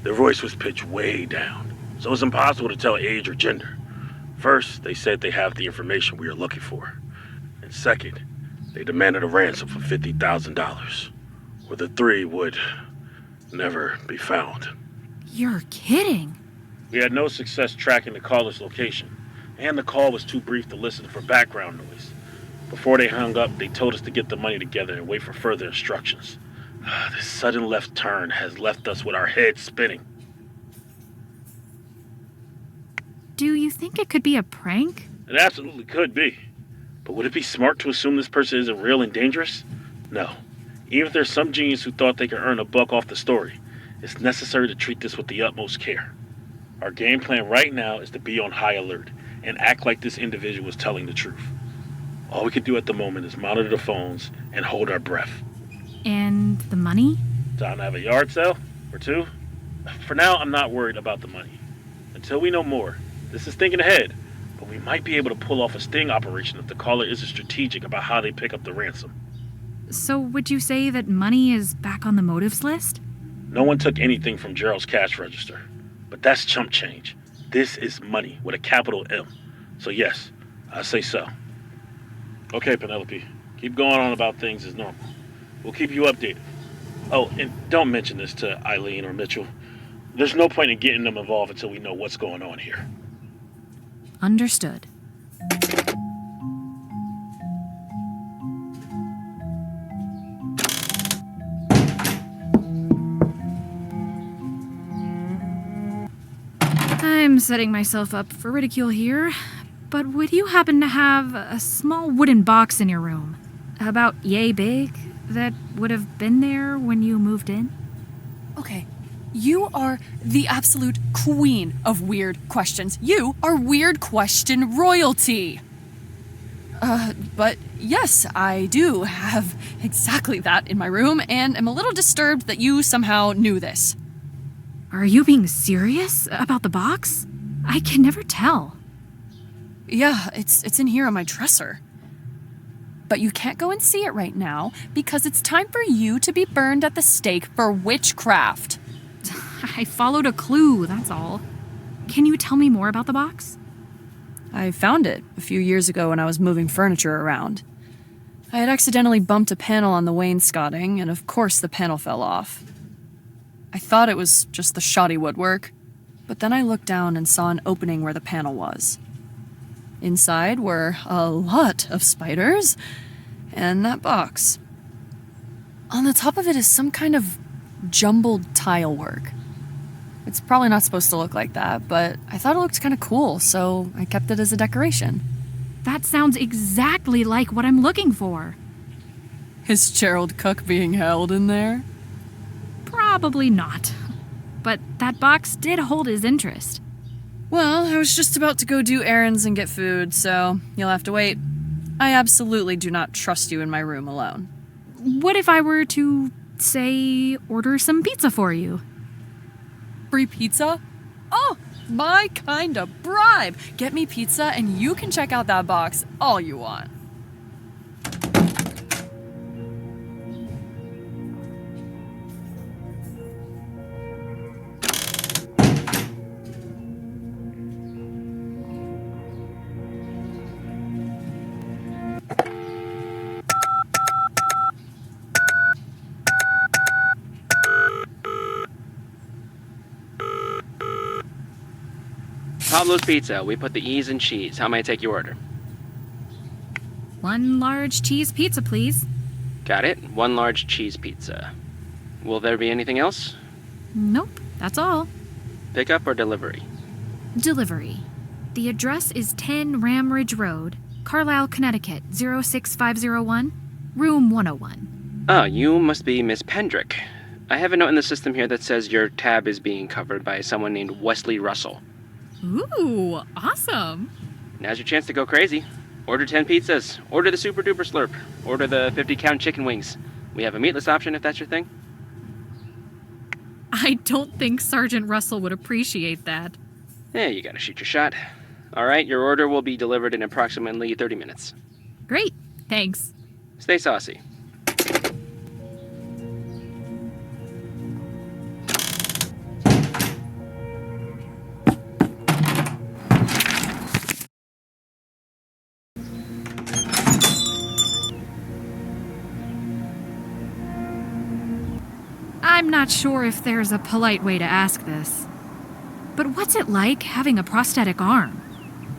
Their voice was pitched way down, so it's impossible to tell age or gender. First, they said they have the information we are looking for. And second, they demanded a ransom for $50,000, or the 3 would never be found. You're kidding. We had no success tracking the caller's location, and the call was too brief to listen for background noise. Before they hung up, they told us to get the money together and wait for further instructions. This sudden left turn has left us with our heads spinning. Do you think it could be a prank? It absolutely could be. But would it be smart to assume this person isn't real and dangerous? No. Even if there's some genius who thought they could earn a buck off the story, it's necessary to treat this with the utmost care. Our game plan right now is to be on high alert and act like this individual is telling the truth. All we can do at the moment is monitor the phones and hold our breath. And the money? Time to have a yard sale or two? For now, I'm not worried about the money. Until we know more, this is thinking ahead, but we might be able to pull off a sting operation if the caller isn't strategic about how they pick up the ransom. So would you say that money is back on the motives list? No one took anything from Gerald's cash register, but that's chump change. This is money with a capital M. So yes, I say so. Okay, Penelope, keep going on about things as normal. We'll keep you updated. Oh, and don't mention this to Eileen or Mitchell. There's no point in getting them involved until we know what's going on here. Understood. I'm setting myself up for ridicule here, but would you happen to have a small wooden box in your room, about yay big, that would have been there when you moved in? Okay, you are the absolute queen of weird questions. You are weird question royalty. But yes, I do have exactly that in my room, and am a little disturbed that you somehow knew this. Are you being serious about the box? I can never tell. Yeah, it's in here on my dresser. But you can't go and see it right now because it's time for you to be burned at the stake for witchcraft. I followed a clue, that's all. Can you tell me more about the box? I found it a few years ago when I was moving furniture around. I had accidentally bumped a panel on the wainscoting, and of course the panel fell off. I thought it was just the shoddy woodwork, but then I looked down and saw an opening where the panel was. Inside were a lot of spiders, and that box. On the top of it is some kind of jumbled tile work. It's probably not supposed to look like that, but I thought it looked kind of cool, so I kept it as a decoration. That sounds exactly like what I'm looking for. Is Gerald Cook being held in there? Probably not. But that box did hold his interest. Well, I was just about to go do errands and get food, so you'll have to wait. I absolutely do not trust you in my room alone. What if I were to, say, order some pizza for you? Free pizza? Oh, my kind of bribe! Get me pizza and you can check out that box all you want. Pablo's Pizza. We put the E's in cheese. How may I take your order? 1 large cheese pizza, please. Got it. 1 large cheese pizza. Will there be anything else? Nope, that's all. Pickup or delivery? Delivery. The address is 10 Ramridge Road, Carlisle, Connecticut, 06501, room 101. Oh, you must be Miss Pendrick. I have a note in the system here that says your tab is being covered by someone named Wesley Russell. Ooh, awesome. Now's your chance to go crazy. Order 10 pizzas. Order the Super Duper Slurp. Order the 50-count chicken wings. We have a meatless option if that's your thing. I don't think Sergeant Russell would appreciate that. You gotta shoot your shot. Alright, your order will be delivered in approximately 30 minutes. Great, thanks. Stay saucy. I'm not sure if there's a polite way to ask this, but what's it like having a prosthetic arm?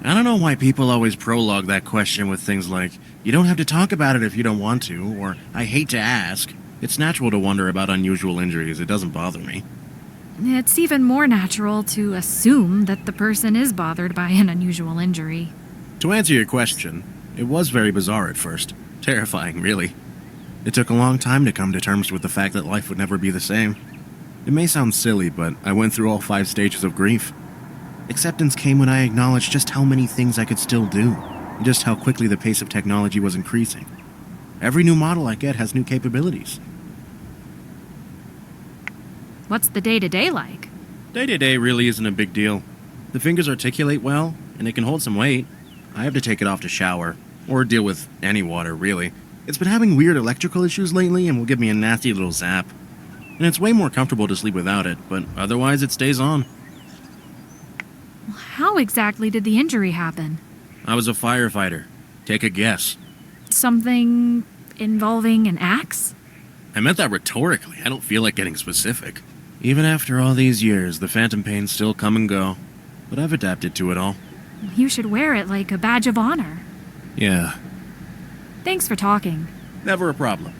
I don't know why people always prologue that question with things like, you don't have to talk about it if you don't want to, or I hate to ask. It's natural to wonder about unusual injuries. It doesn't bother me. It's even more natural to assume that the person is bothered by an unusual injury. To answer your question, It was very bizarre at first. Terrifying, really. It took a long time to come to terms with the fact that life would never be the same. It may sound silly, but I went through all 5 stages of grief. Acceptance came when I acknowledged just how many things I could still do, and just how quickly the pace of technology was increasing. Every new model I get has new capabilities. What's the day-to-day like? Day-to-day really isn't a big deal. The fingers articulate well, and they can hold some weight. I have to take it off to shower, or deal with any water, really. It's been having weird electrical issues lately and will give me a nasty little zap. And it's way more comfortable to sleep without it, but otherwise it stays on. How exactly did the injury happen? I was a firefighter. Take a guess. Something involving an axe? I meant that rhetorically. I don't feel like getting specific. Even after all these years, the phantom pains still come and go. But I've adapted to it all. You should wear it like a badge of honor. Yeah, Thanks for talking. never a problem.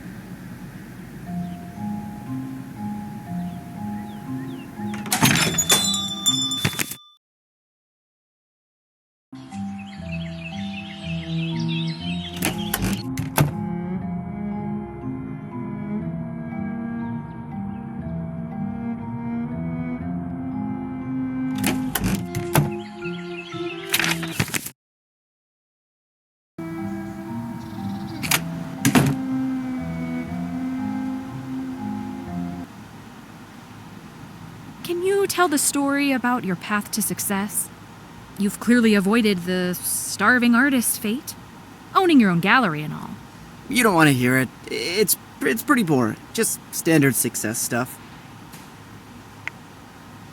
Can you tell the story about your path to success? You've clearly avoided the starving artist fate, owning your own gallery and all. You don't want to hear it. It's pretty boring. Just standard success stuff.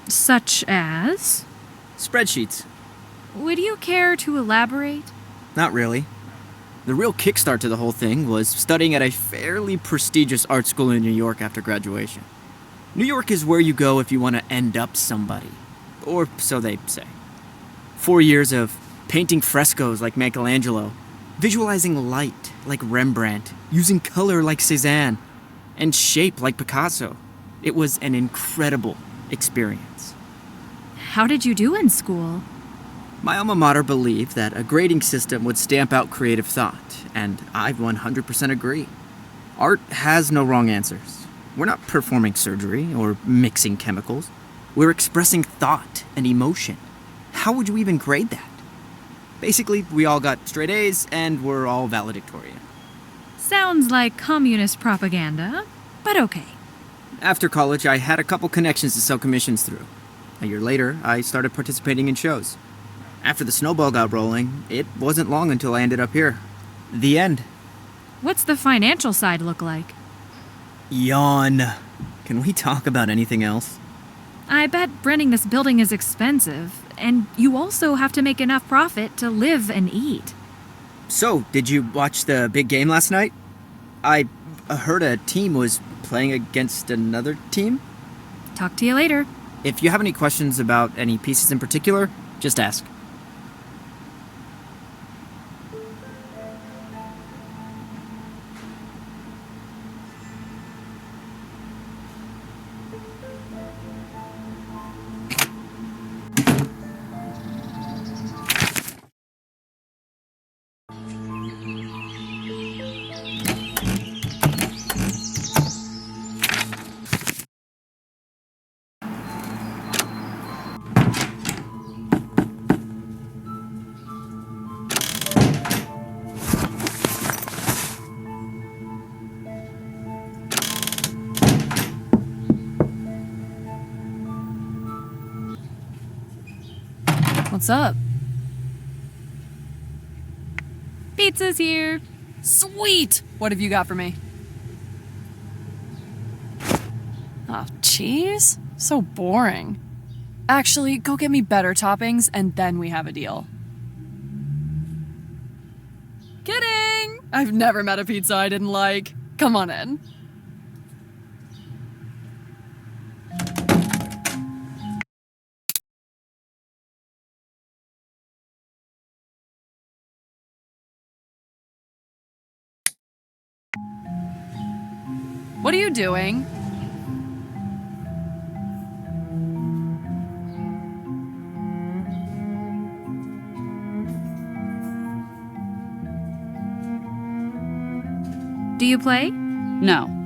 Such as? Spreadsheets. Would you care to elaborate? Not really. The real kickstart to the whole thing was studying at a fairly prestigious art school in New York after graduation. New York is where you go if you want to end up somebody. Or so they say. 4 years of painting frescoes like Michelangelo, visualizing light like Rembrandt, using color like Cézanne, and shape like Picasso. It was an incredible experience. How did you do in school? My alma mater believed that a grading system would stamp out creative thought, and I 100% agree. Art has no wrong answers. We're not performing surgery or mixing chemicals. We're expressing thought and emotion. How would you even grade that? Basically, we all got straight A's and we're all valedictorian. Sounds like communist propaganda, but okay. After college, I had a couple connections to sell commissions through. A year later, I started participating in shows. After the snowball got rolling, it wasn't long until I ended up here. The end. What's the financial side look like? Yawn. Can we talk about anything else? I bet renting this building is expensive, and you also have to make enough profit to live and eat. So, did you watch the big game last night? I heard a team was playing against another team. Talk to you later. If you have any questions about any pieces in particular, just ask. What's up? Pizza's here. Sweet! What have you got for me? Oh, cheese? So boring. Actually, go get me better toppings and then we have a deal. Kidding! I've never met a pizza I didn't like. Come on in. What are you doing? you play? No.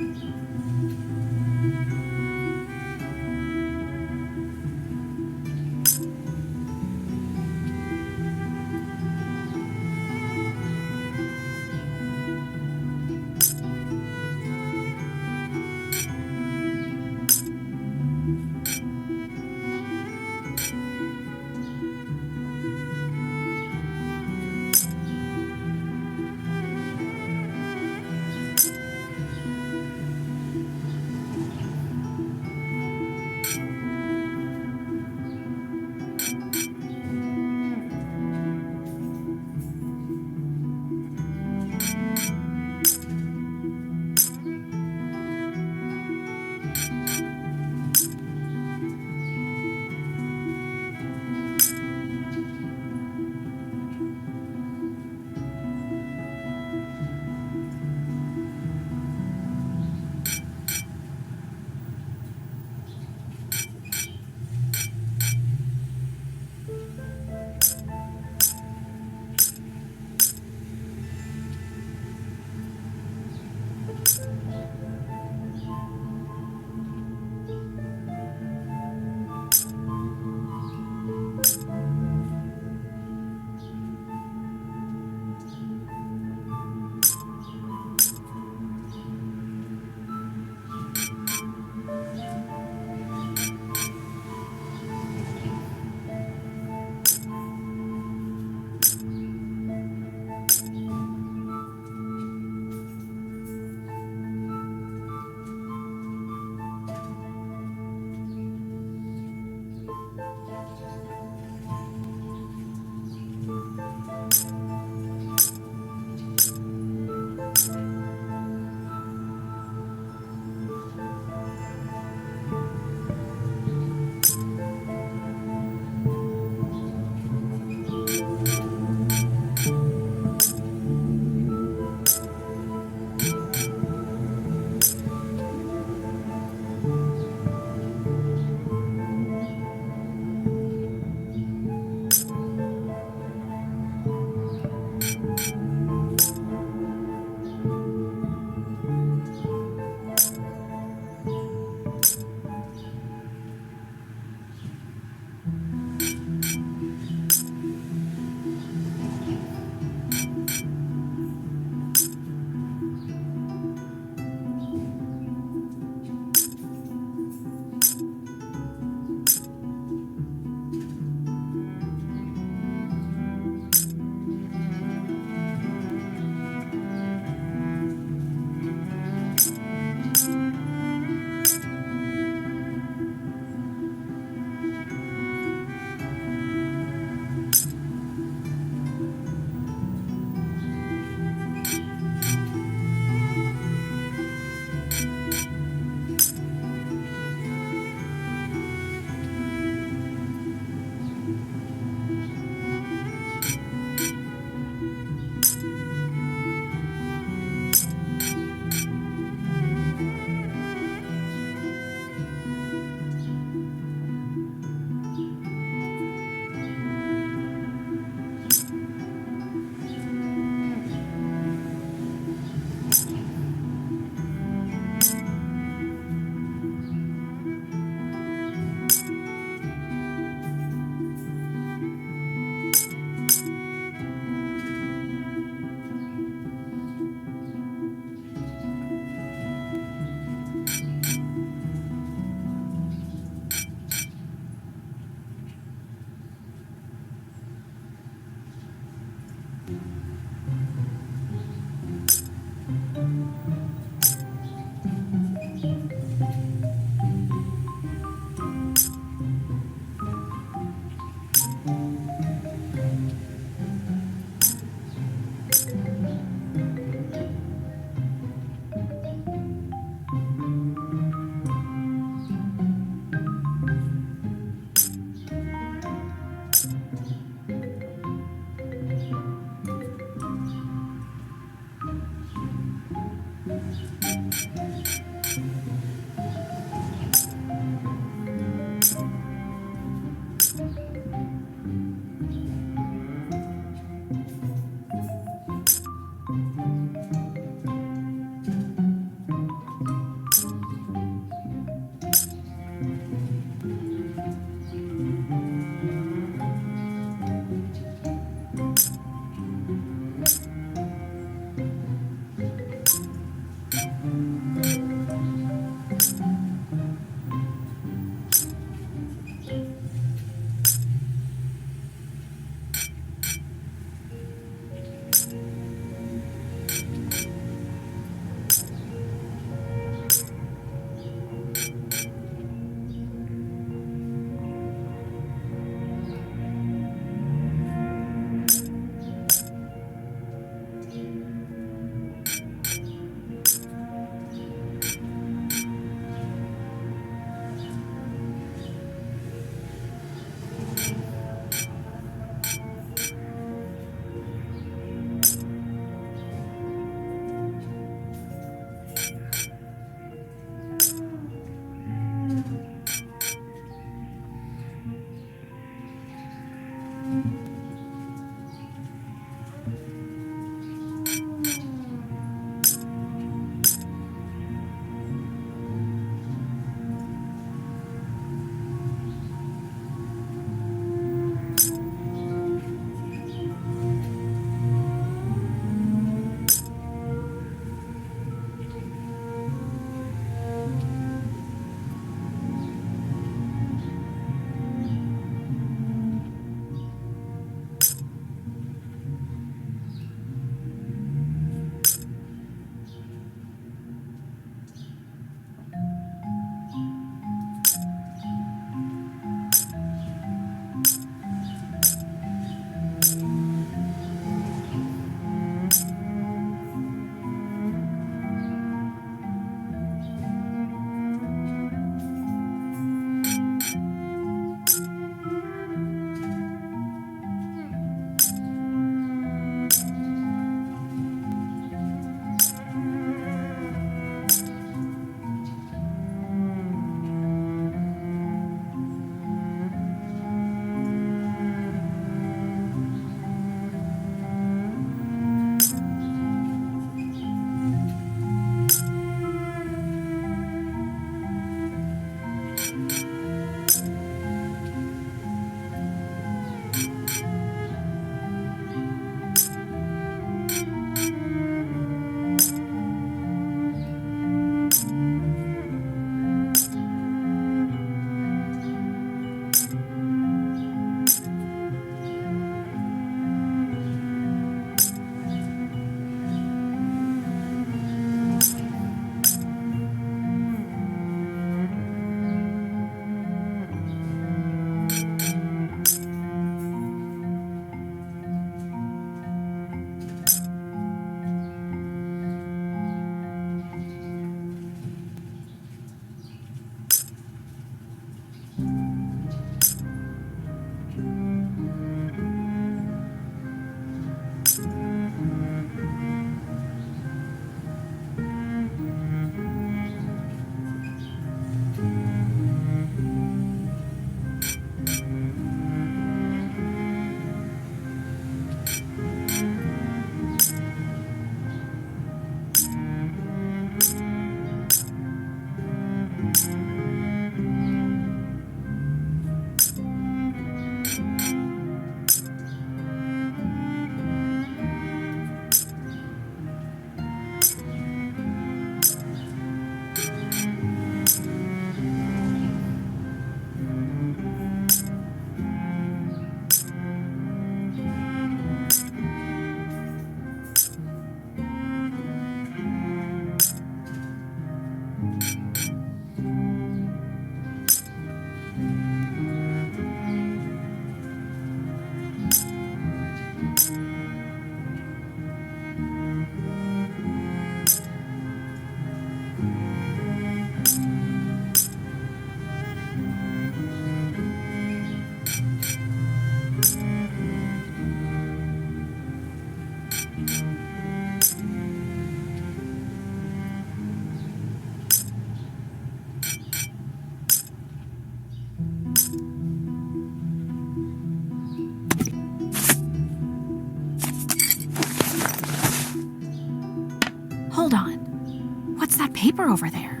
Hold on. What's that paper over there?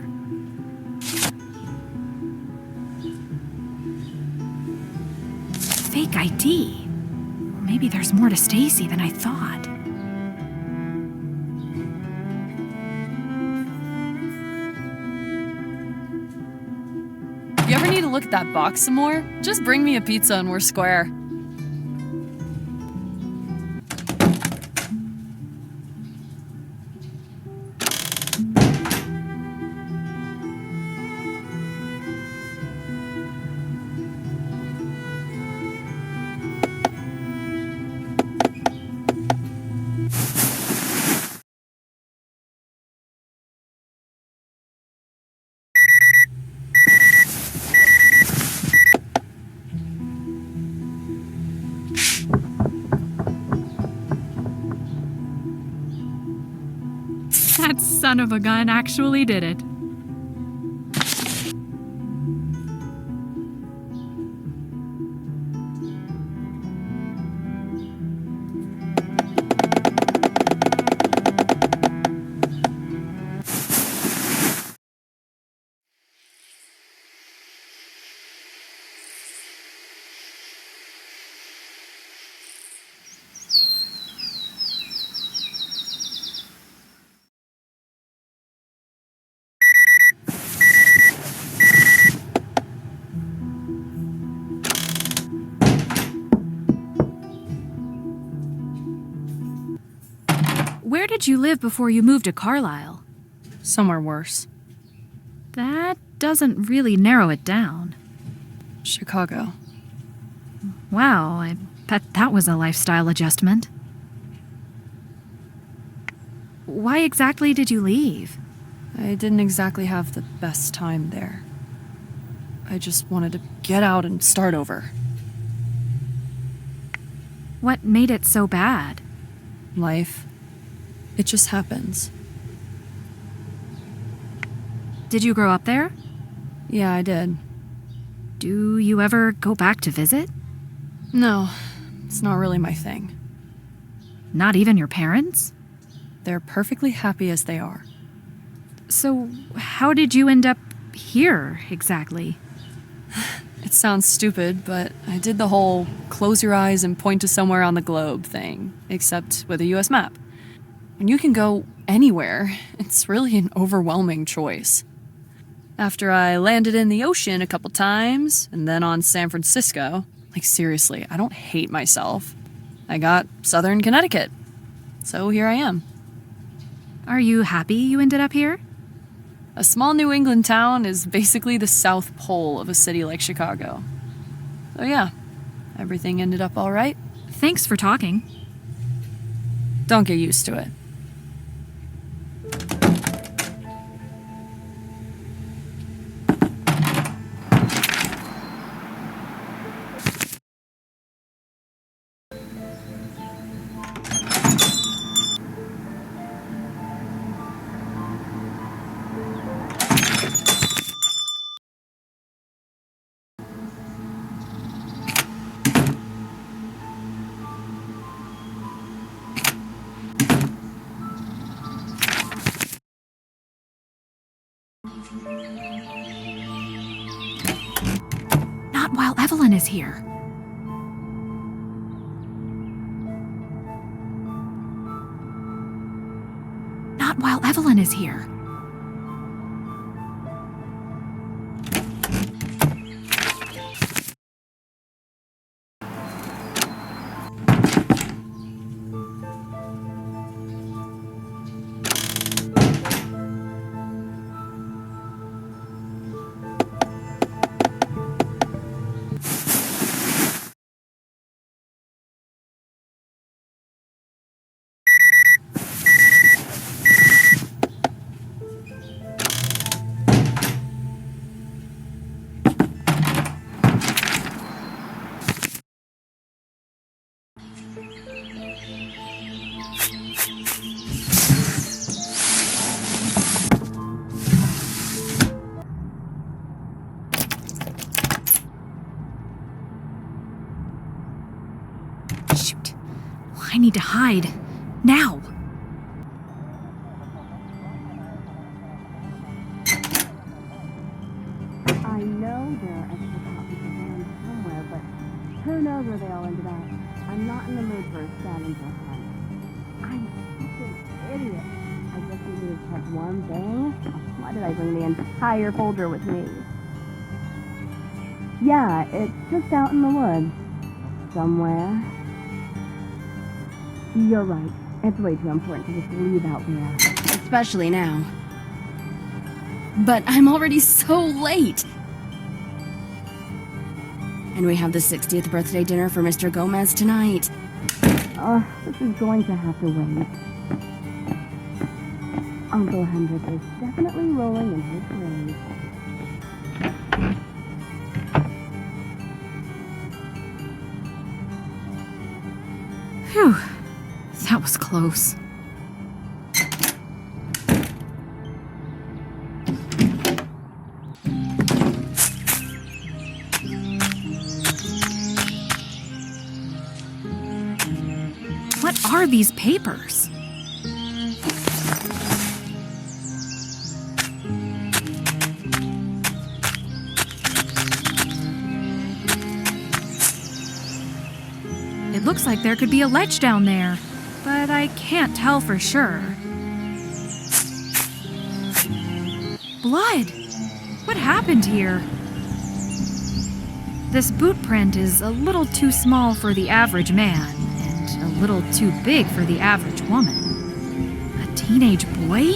Fake ID. Maybe there's more to Stacy than I thought. If you ever need to look at that box some more, just bring me a pizza and we're square. That son of a gun actually did it. Where did you live before you moved to Carlisle? Somewhere worse. That doesn't really narrow it down. Chicago. Wow, I bet that was a lifestyle adjustment. Why exactly did you leave? I didn't exactly have the best time there. I just wanted to get out and start over. What made it so bad? Life. It just happens. Did you grow up there? Yeah, I did. Do you ever go back to visit? No, it's not really my thing. Not even your parents? They're perfectly happy as they are. So, how did you end up here, exactly? It sounds stupid, but I did the whole close your eyes and point to somewhere on the globe thing, except with a US map. When you can go anywhere, it's really an overwhelming choice. After I landed in the ocean a couple times, and then on San Francisco, like seriously, I don't hate myself. I got Southern Connecticut. So here I am. Are you happy you ended up here? A small New England town is basically the South Pole of a city like Chicago. So yeah, everything ended up all right. Thanks for talking. Don't get used to it. Not while Evelyn is here. Not while Evelyn is here. Shoot. I need to hide. Now. I know there are extra copies around somewhere, but who knows where they all ended up. I'm not in the mood for a scavenger hunt. I'm such an idiot. I just needed to check one thing. Why did I bring the entire folder with me? Yeah, it's just out in the woods. Somewhere. You're right. It's way too important to just leave out there. Especially now. But I'm already so late. And we have the 60th birthday dinner for Mr. Gomez tonight. This is going to have to wait. Uncle Hendrik is definitely rolling in his grave. Phew. That was close. What are these papers? It looks like there could be a ledge down there, but I can't tell for sure. Blood! What happened here? This boot print is a little too small for the average man, and a little too big for the average woman. A teenage boy?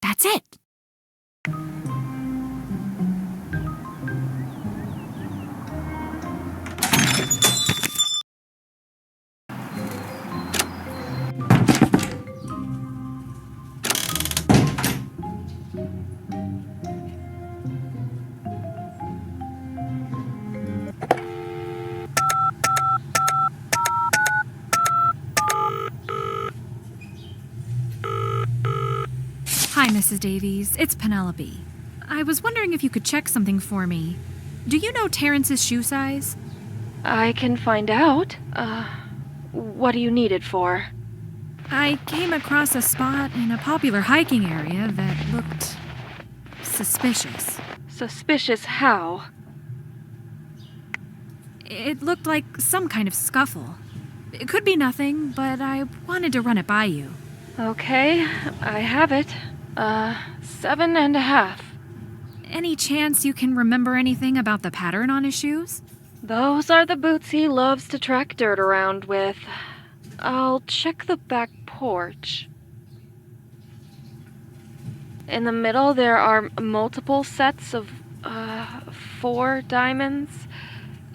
That's it. Hi, Mrs. Davies. It's Penelope. I was wondering if you could check something for me. Do you know Terrence's shoe size? I can find out. What do you need it for? I came across a spot in a popular hiking area that looked suspicious. Suspicious how? It looked like some kind of scuffle. It could be nothing, but I wanted to run it by you. Okay, I have it. 7.5. Any chance you can remember anything about the pattern on his shoes? Those are the boots he loves to track dirt around with. I'll check the back porch. In the middle, there are multiple sets of, 4 diamonds.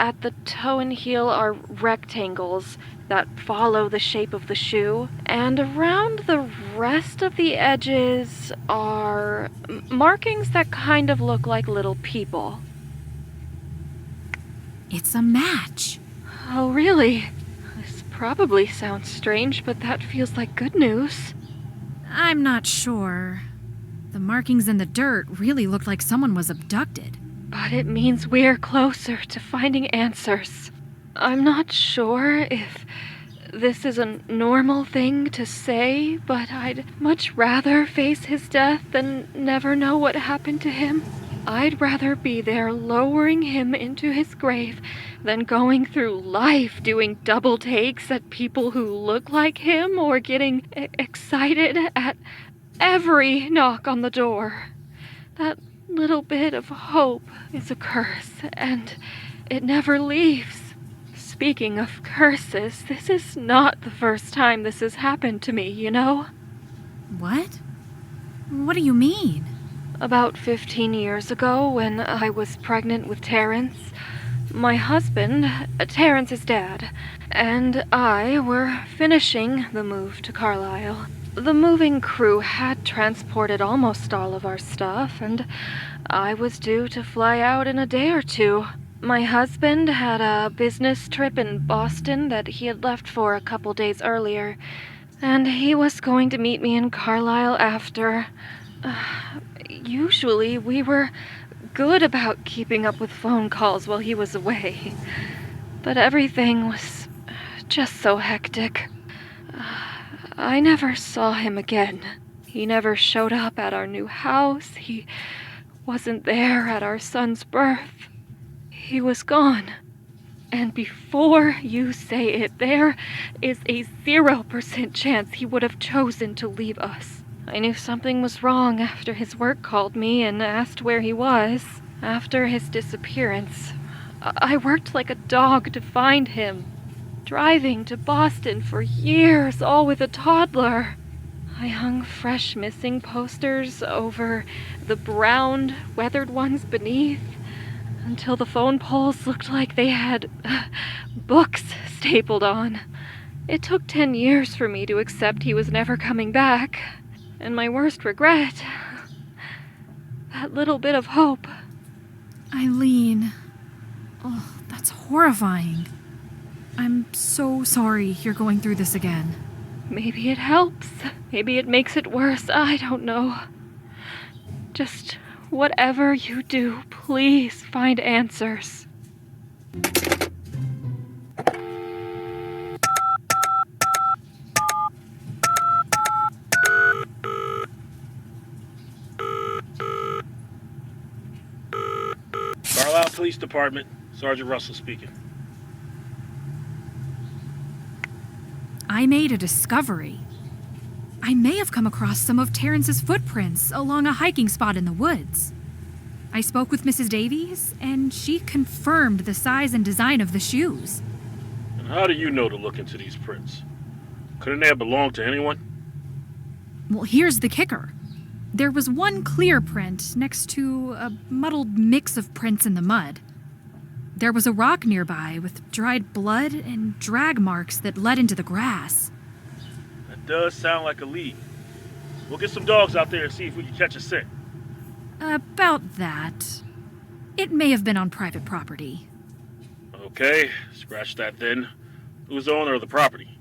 At the toe and heel are rectangles that follow the shape of the shoe. And around the rest of the edges are markings that kind of look like little people. It's a match. Oh, really? This probably sounds strange, but that feels like good news. I'm not sure. The markings in the dirt really looked like someone was abducted. But it means we're closer to finding answers. I'm not sure if this is a normal thing to say, but I'd much rather face his death than never know what happened to him. I'd rather be there lowering him into his grave than going through life doing double takes at people who look like him or getting excited at every knock on the door. That little bit of hope is a curse, and it never leaves. Speaking of curses, this is not the first time this has happened to me, you know? What? What do you mean? About 15 years ago, when I was pregnant with Terrence, my husband, Terrence's dad, and I were finishing the move to Carlisle. The moving crew had transported almost all of our stuff, and I was due to fly out in a day or two. My husband had a business trip in Boston that he had left for a couple days earlier, and he was going to meet me in Carlisle after. Usually we were good about keeping up with phone calls while he was away, but everything was just so hectic. I never saw him again. He never showed up at our new house. He wasn't there at our son's birth. He was gone. And before you say it, there is a 0% chance he would have chosen to leave us. I knew something was wrong after his work called me and asked where he was. After his disappearance, I worked like a dog to find him, driving to Boston for years, all with a toddler. I hung fresh missing posters over the brown, weathered ones beneath, until the phone poles looked like they had books stapled on. It took 10 years for me to accept he was never coming back, and my worst regret, that little bit of hope. Eileen. Oh, that's horrifying. I'm so sorry you're going through this again. Maybe it helps. Maybe it makes it worse. I don't know. Just whatever you do, please find answers. Carlisle Police Department, Sergeant Russell speaking. I made a discovery. I may have come across some of Terrence's footprints along a hiking spot in the woods. I spoke with Mrs. Davies, and she confirmed the size and design of the shoes. And how do you know to look into these prints? Couldn't they have belonged to anyone? Well, here's the kicker. There was one clear print next to a muddled mix of prints in the mud. There was a rock nearby with dried blood and drag marks that led into the grass. That does sound like a lead. We'll get some dogs out there and see if we can catch a scent. About that. It may have been on private property. Okay, scratch that then. Who's the owner of the property?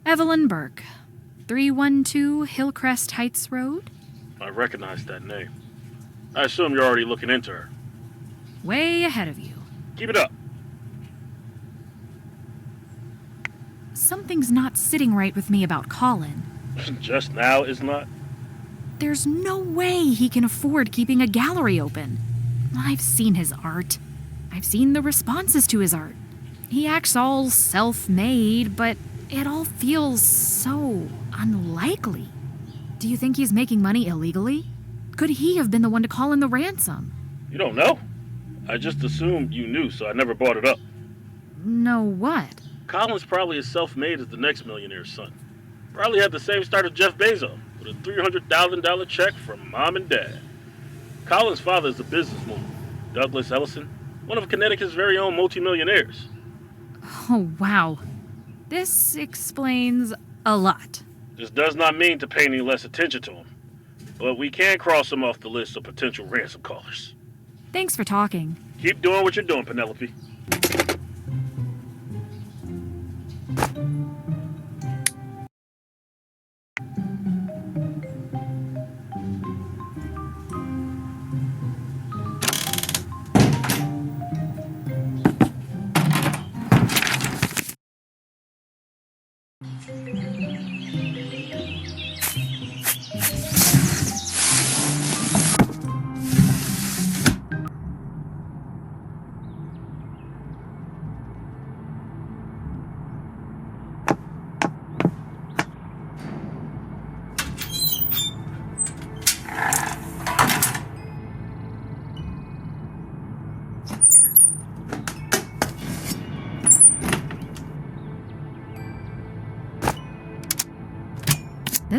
Evelyn Burke, 312 Hillcrest Heights Road. I recognize that name. I assume you're already looking into her. Way ahead of you. Keep it up. Something's not sitting right with me about Colin. Just now is not? There's no way he can afford keeping a gallery open. I've seen his art. I've seen the responses to his art. He acts all self-made, but it all feels so unlikely. Do you think he's making money illegally? Could he have been the one to call in the ransom? You don't know? I just assumed you knew, so I never brought it up. No what? Colin's probably as self-made as the next millionaire's son. Probably had the same start as Jeff Bezos, with a $300,000 check from mom and dad. Colin's father is a businessman, Douglas Ellison, one of Connecticut's very own multimillionaires. Oh, wow. This explains a lot. This does not mean to pay any less attention to him, but we can cross him off the list of potential ransom callers. Thanks for talking. Keep doing what you're doing, Penelope.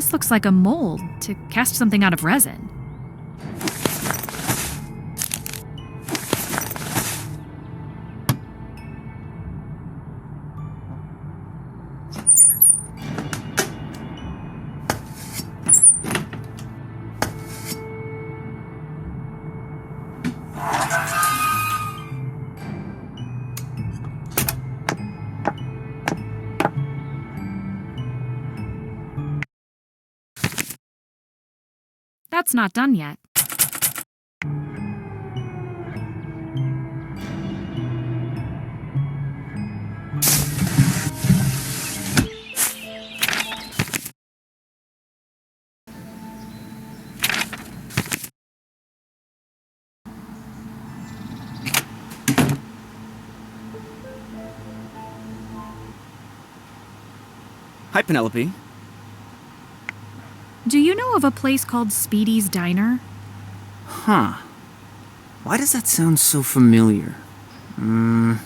This looks like a mold to cast something out of resin. That's not done yet. Hi, Penelope. Do you know of a place called Speedy's Diner? Huh. Why does that sound so familiar? I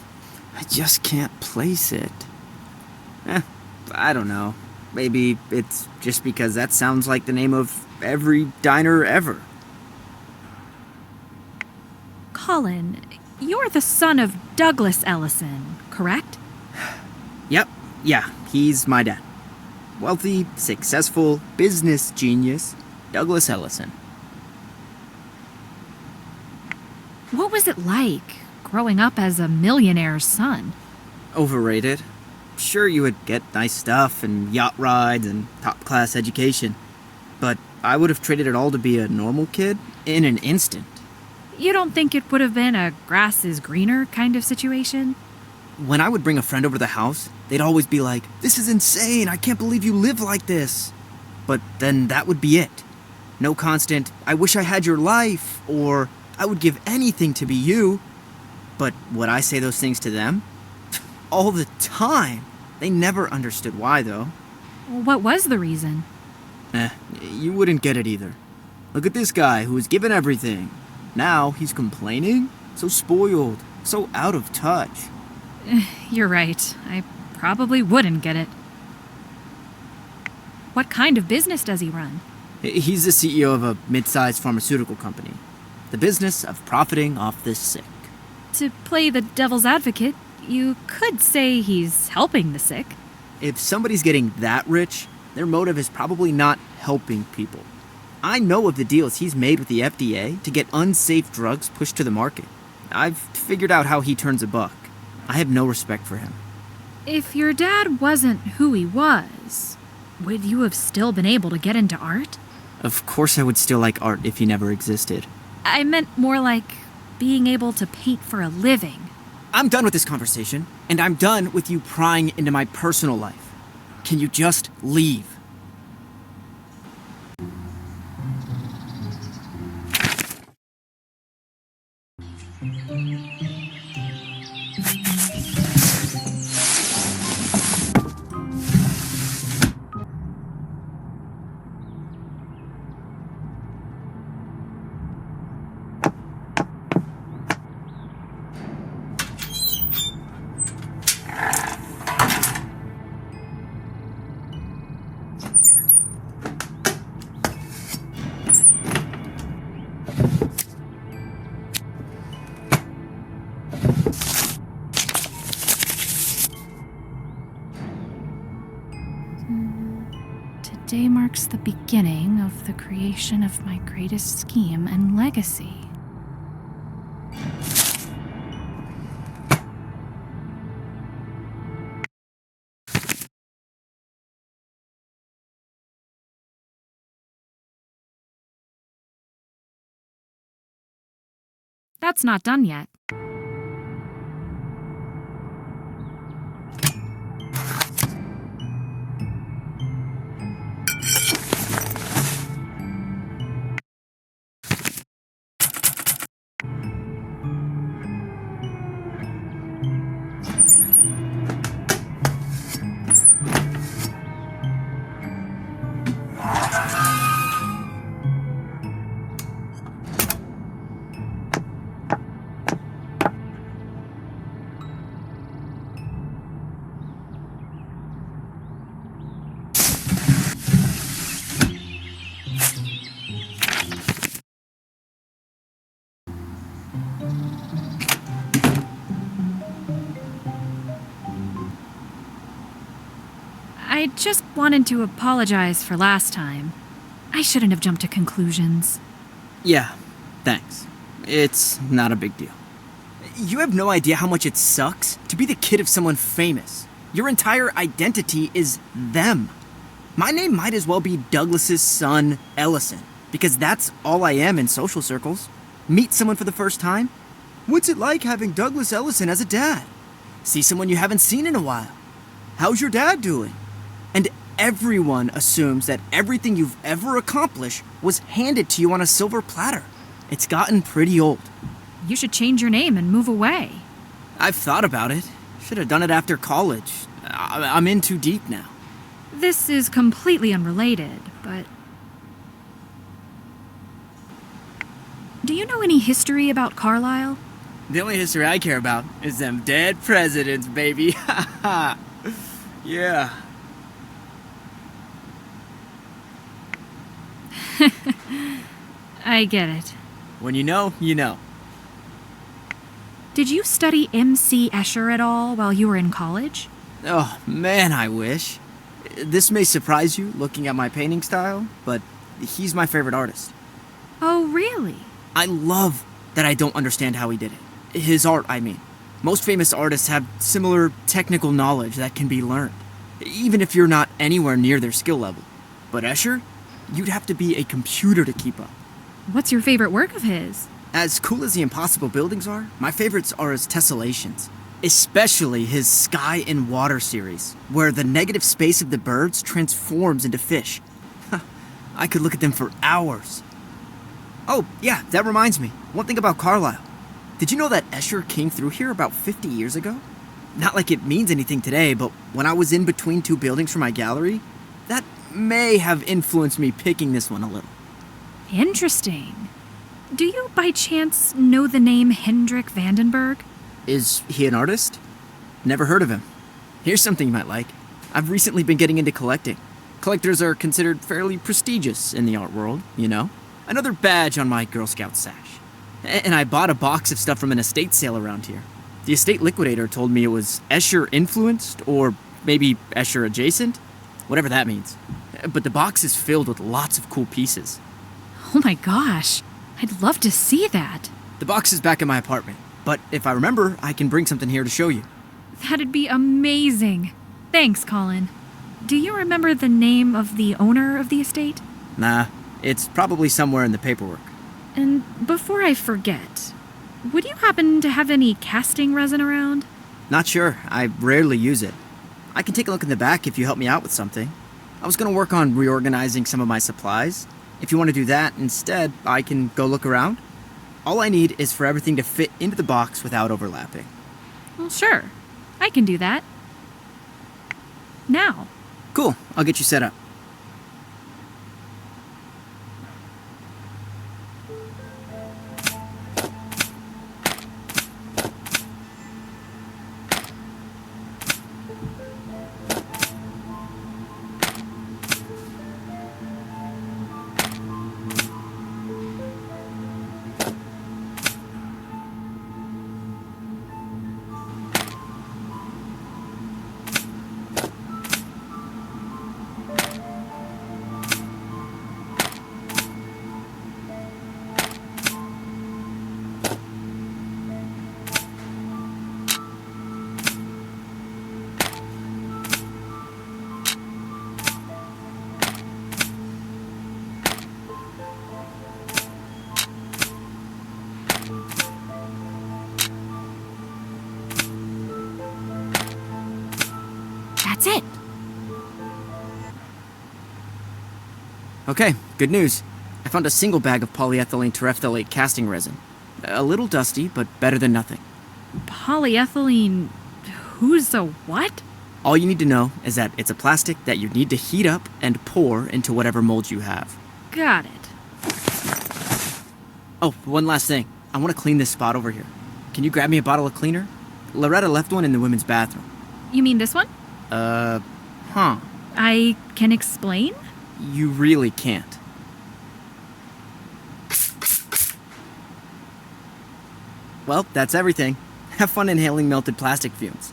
just can't place it. I don't know. Maybe it's just because that sounds like the name of every diner ever. Colin, you're the son of Douglas Ellison, correct? Yep, yeah, he's my dad. Wealthy, successful, business genius, Douglas Ellison. What was it like, growing up as a millionaire's son? Overrated. Sure, you would get nice stuff and yacht rides and top-class education, but I would have traded it all to be a normal kid in an instant. You don't think it would have been a grass is greener kind of situation? When I would bring a friend over to the house, they'd always be like, "This is insane, I can't believe you live like this." But then that would be it. No constant, "I wish I had your life," or "I would give anything to be you." But would I say those things to them? All the time. They never understood why, though. What was the reason? You wouldn't get it either. Look at this guy who was given everything. Now he's complaining? So spoiled, so out of touch. You're right. I probably wouldn't get it. What kind of business does he run? He's the CEO of a mid-sized pharmaceutical company. The business of profiting off the sick. To play the devil's advocate, you could say he's helping the sick. If somebody's getting that rich, their motive is probably not helping people. I know of the deals he's made with the FDA to get unsafe drugs pushed to the market. I've figured out how he turns a buck. I have no respect for him. If your dad wasn't who he was, would you have still been able to get into art? Of course I would still like art if he never existed. I meant more like being able to paint for a living. I'm done with this conversation, and I'm done with you prying into my personal life. Can you just leave? Today marks the beginning of the creation of my greatest scheme and legacy. That's not done yet. I just wanted to apologize for last time. I shouldn't have jumped to conclusions. Yeah, thanks. It's not a big deal. You have no idea how much it sucks to be the kid of someone famous. Your entire identity is them. My name might as well be Douglas's son, Ellison, because that's all I am in social circles. Meet someone for the first time? What's it like having Douglas Ellison as a dad? See someone you haven't seen in a while. How's your dad doing? And everyone assumes that everything you've ever accomplished was handed to you on a silver platter. It's gotten pretty old. You should change your name and move away. I've thought about it. Should have done it after college. I'm in too deep now. This is completely unrelated, but... Do you know any history about Carlisle? The only history I care about is them dead presidents, baby. Ha ha. Yeah. I get it. When you know, you know. Did you study M.C. Escher at all while you were in college? Oh, man, I wish. This may surprise you, looking at my painting style, but he's my favorite artist. Oh, really? I love that I don't understand how he did it. His art, I mean. Most famous artists have similar technical knowledge that can be learned, even if you're not anywhere near their skill level. But Escher, you'd have to be a computer to keep up. What's your favorite work of his? As cool as the impossible buildings are, my favorites are his tessellations. Especially his Sky and Water series, where the negative space of the birds transforms into fish. I could look at them for hours. Oh, yeah, that reminds me. One thing about Carlisle. Did you know that Escher came through here about 50 years ago? Not like it means anything today, but when I was in between two buildings for my gallery, that may have influenced me picking this one a little. Interesting. Do you by chance know the name Hendrik Vandenberg? Is he an artist? Never heard of him. Here's something you might like. I've recently been getting into collecting. Collectors are considered fairly prestigious in the art world, you know? Another badge on my Girl Scout sash. And I bought a box of stuff from an estate sale around here. The estate liquidator told me it was Escher influenced, or maybe Escher adjacent, whatever that means. But the box is filled with lots of cool pieces. Oh my gosh, I'd love to see that. The box is back in my apartment, but if I remember, I can bring something here to show you. That'd be amazing. Thanks, Colin. Do you remember the name of the owner of the estate? Nah, it's probably somewhere in the paperwork. And before I forget, would you happen to have any casting resin around? Not sure. I rarely use it. I can take a look in the back if you help me out with something. I was going to work on reorganizing some of my supplies. If you want to do that instead, I can go look around. All I need is for everything to fit into the box without overlapping. Well, sure. I can do that. Now. Cool. I'll get you set up. That's it. Okay, good news. I found a single bag of polyethylene terephthalate casting resin. A little dusty, but better than nothing. Polyethylene... who's a what? All you need to know is that it's a plastic that you need to heat up and pour into whatever mold you have. Got it. Oh, one last thing. I want to clean this spot over here. Can you grab me a bottle of cleaner? Loretta left one in the women's bathroom. You mean this one? Huh. I can explain? You really can't. Well, that's everything. Have fun inhaling melted plastic fumes.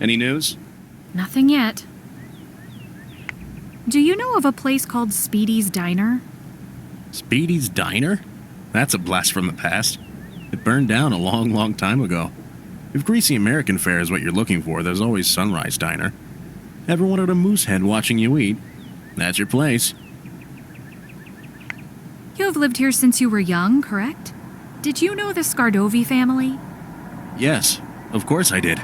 Any news? Nothing yet. Do you know of a place called Speedy's Diner? Speedy's Diner? That's a blast from the past. It burned down a long, long time ago. If greasy American fare is what you're looking for, there's always Sunrise Diner. Ever wanted a moose head watching you eat? That's your place. You have lived here since you were young, correct? Did you know the Scardovi family? Yes, of course I did.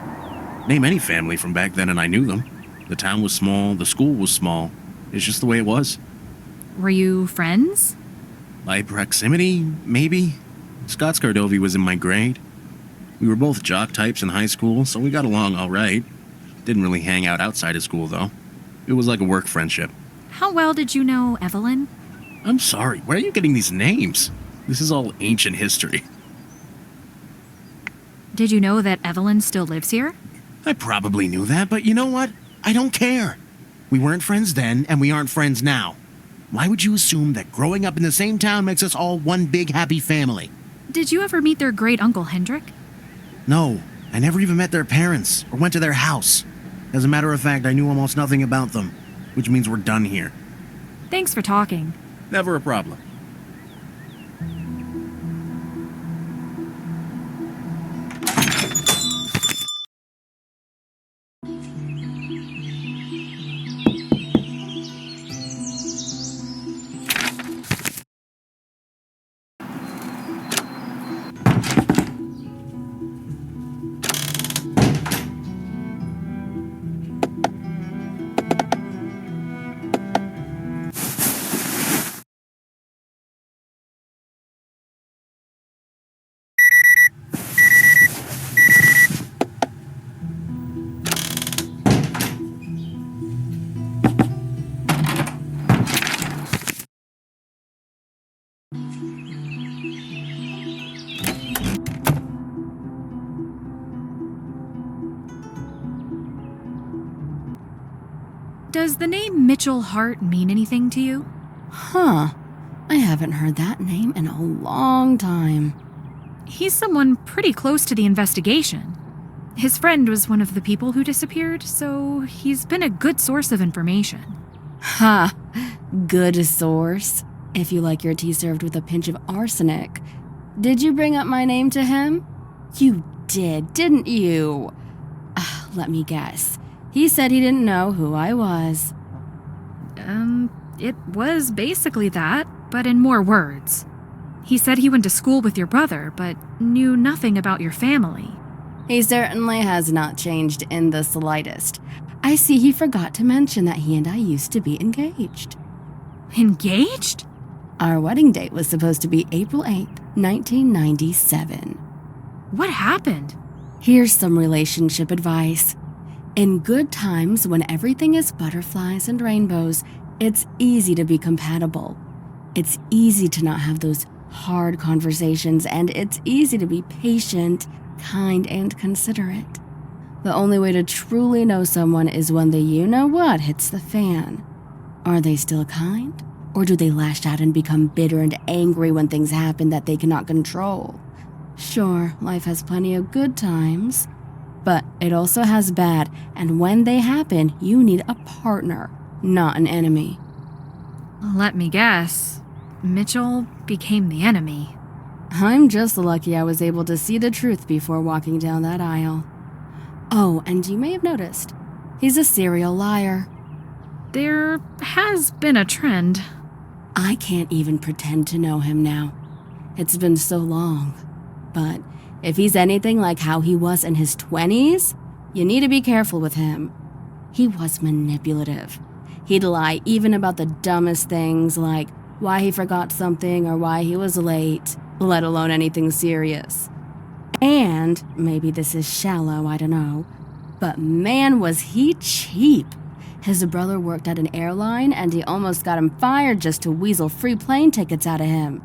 Name any family from back then and I knew them. The town was small, the school was small. It's just the way it was. Were you friends? By proximity, maybe. Scott Scardovi was in my grade. We were both jock types in high school, so we got along all right. Didn't really hang out outside of school, though. It was like a work friendship. How well did you know Evelyn? I'm sorry, where are you getting these names? This is all ancient history. Did you know that Evelyn still lives here? I probably knew that, but you know what? I don't care. We weren't friends then, and we aren't friends now. Why would you assume that growing up in the same town makes us all one big happy family? Did you ever meet their great uncle Hendrik? No, I never even met their parents or went to their house. As a matter of fact, I knew almost nothing about them, which means we're done here. Thanks for talking. Never a problem. Does the name Mitchell Hart mean anything to you? Huh. I haven't heard that name in a long time. He's someone pretty close to the investigation. His friend was one of the people who disappeared, so he's been a good source of information. Ha! Good source. If you like your tea served with a pinch of arsenic. Did you bring up my name to him? You did, didn't you? Let me guess. He said he didn't know who I was. It was basically that, but in more words. He said he went to school with your brother, but knew nothing about your family. He certainly has not changed in the slightest. I see he forgot to mention that he and I used to be engaged. Engaged? Our wedding date was supposed to be April 8th, 1997. What happened? Here's some relationship advice. In good times, when everything is butterflies and rainbows, it's easy to be compatible. It's easy to not have those hard conversations, and it's easy to be patient, kind, and considerate. The only way to truly know someone is when the you-know-what hits the fan. Are they still kind? Or do they lash out and become bitter and angry when things happen that they cannot control? Sure, life has plenty of good times, but it also has bad, and when they happen, you need a partner, not an enemy. Let me guess. Mitchell became the enemy. I'm just lucky I was able to see the truth before walking down that aisle. Oh, and you may have noticed, he's a serial liar. There has been a trend. I can't even pretend to know him now. It's been so long. But if he's anything like how he was in his 20s, you need to be careful with him. He was manipulative. He'd lie even about the dumbest things, like why he forgot something or why he was late, let alone anything serious. And maybe this is shallow, I don't know, but man was he cheap. His brother worked at an airline and he almost got him fired just to weasel free plane tickets out of him.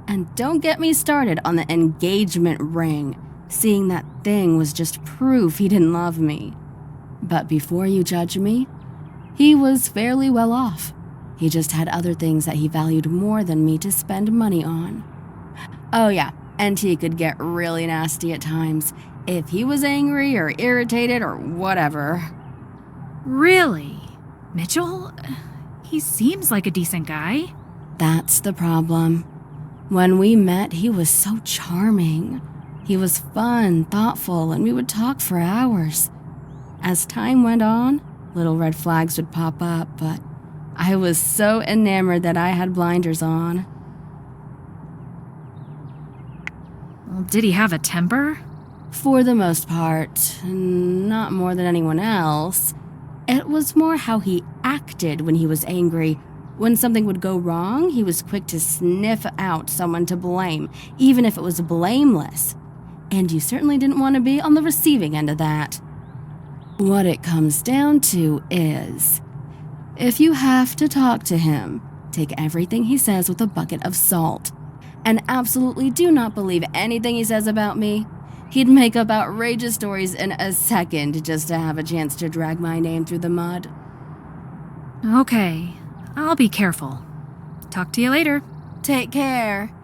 And don't get me started on the engagement ring. Seeing that thing was just proof he didn't love me. But before you judge me, he was fairly well off. He just had other things that he valued more than me to spend money on. Oh yeah, and he could get really nasty at times. if he was angry or irritated or whatever. Really? Mitchell? He seems like a decent guy. That's the problem. When we met, he was so charming. He was fun, thoughtful, and we would talk for hours. As time went on, little red flags would pop up, but I was so enamored that I had blinders on. Well, did he have a temper? For the most part, not more than anyone else. It was more how he acted when he was angry. When something would go wrong, he was quick to sniff out someone to blame, even if it was blameless. And you certainly didn't want to be on the receiving end of that. What it comes down to is, if you have to talk to him, take everything he says with a bucket of salt. And absolutely do not believe anything he says about me. He'd make up outrageous stories in a second just to have a chance to drag my name through the mud. Okay, I'll be careful. Talk to you later. Take care.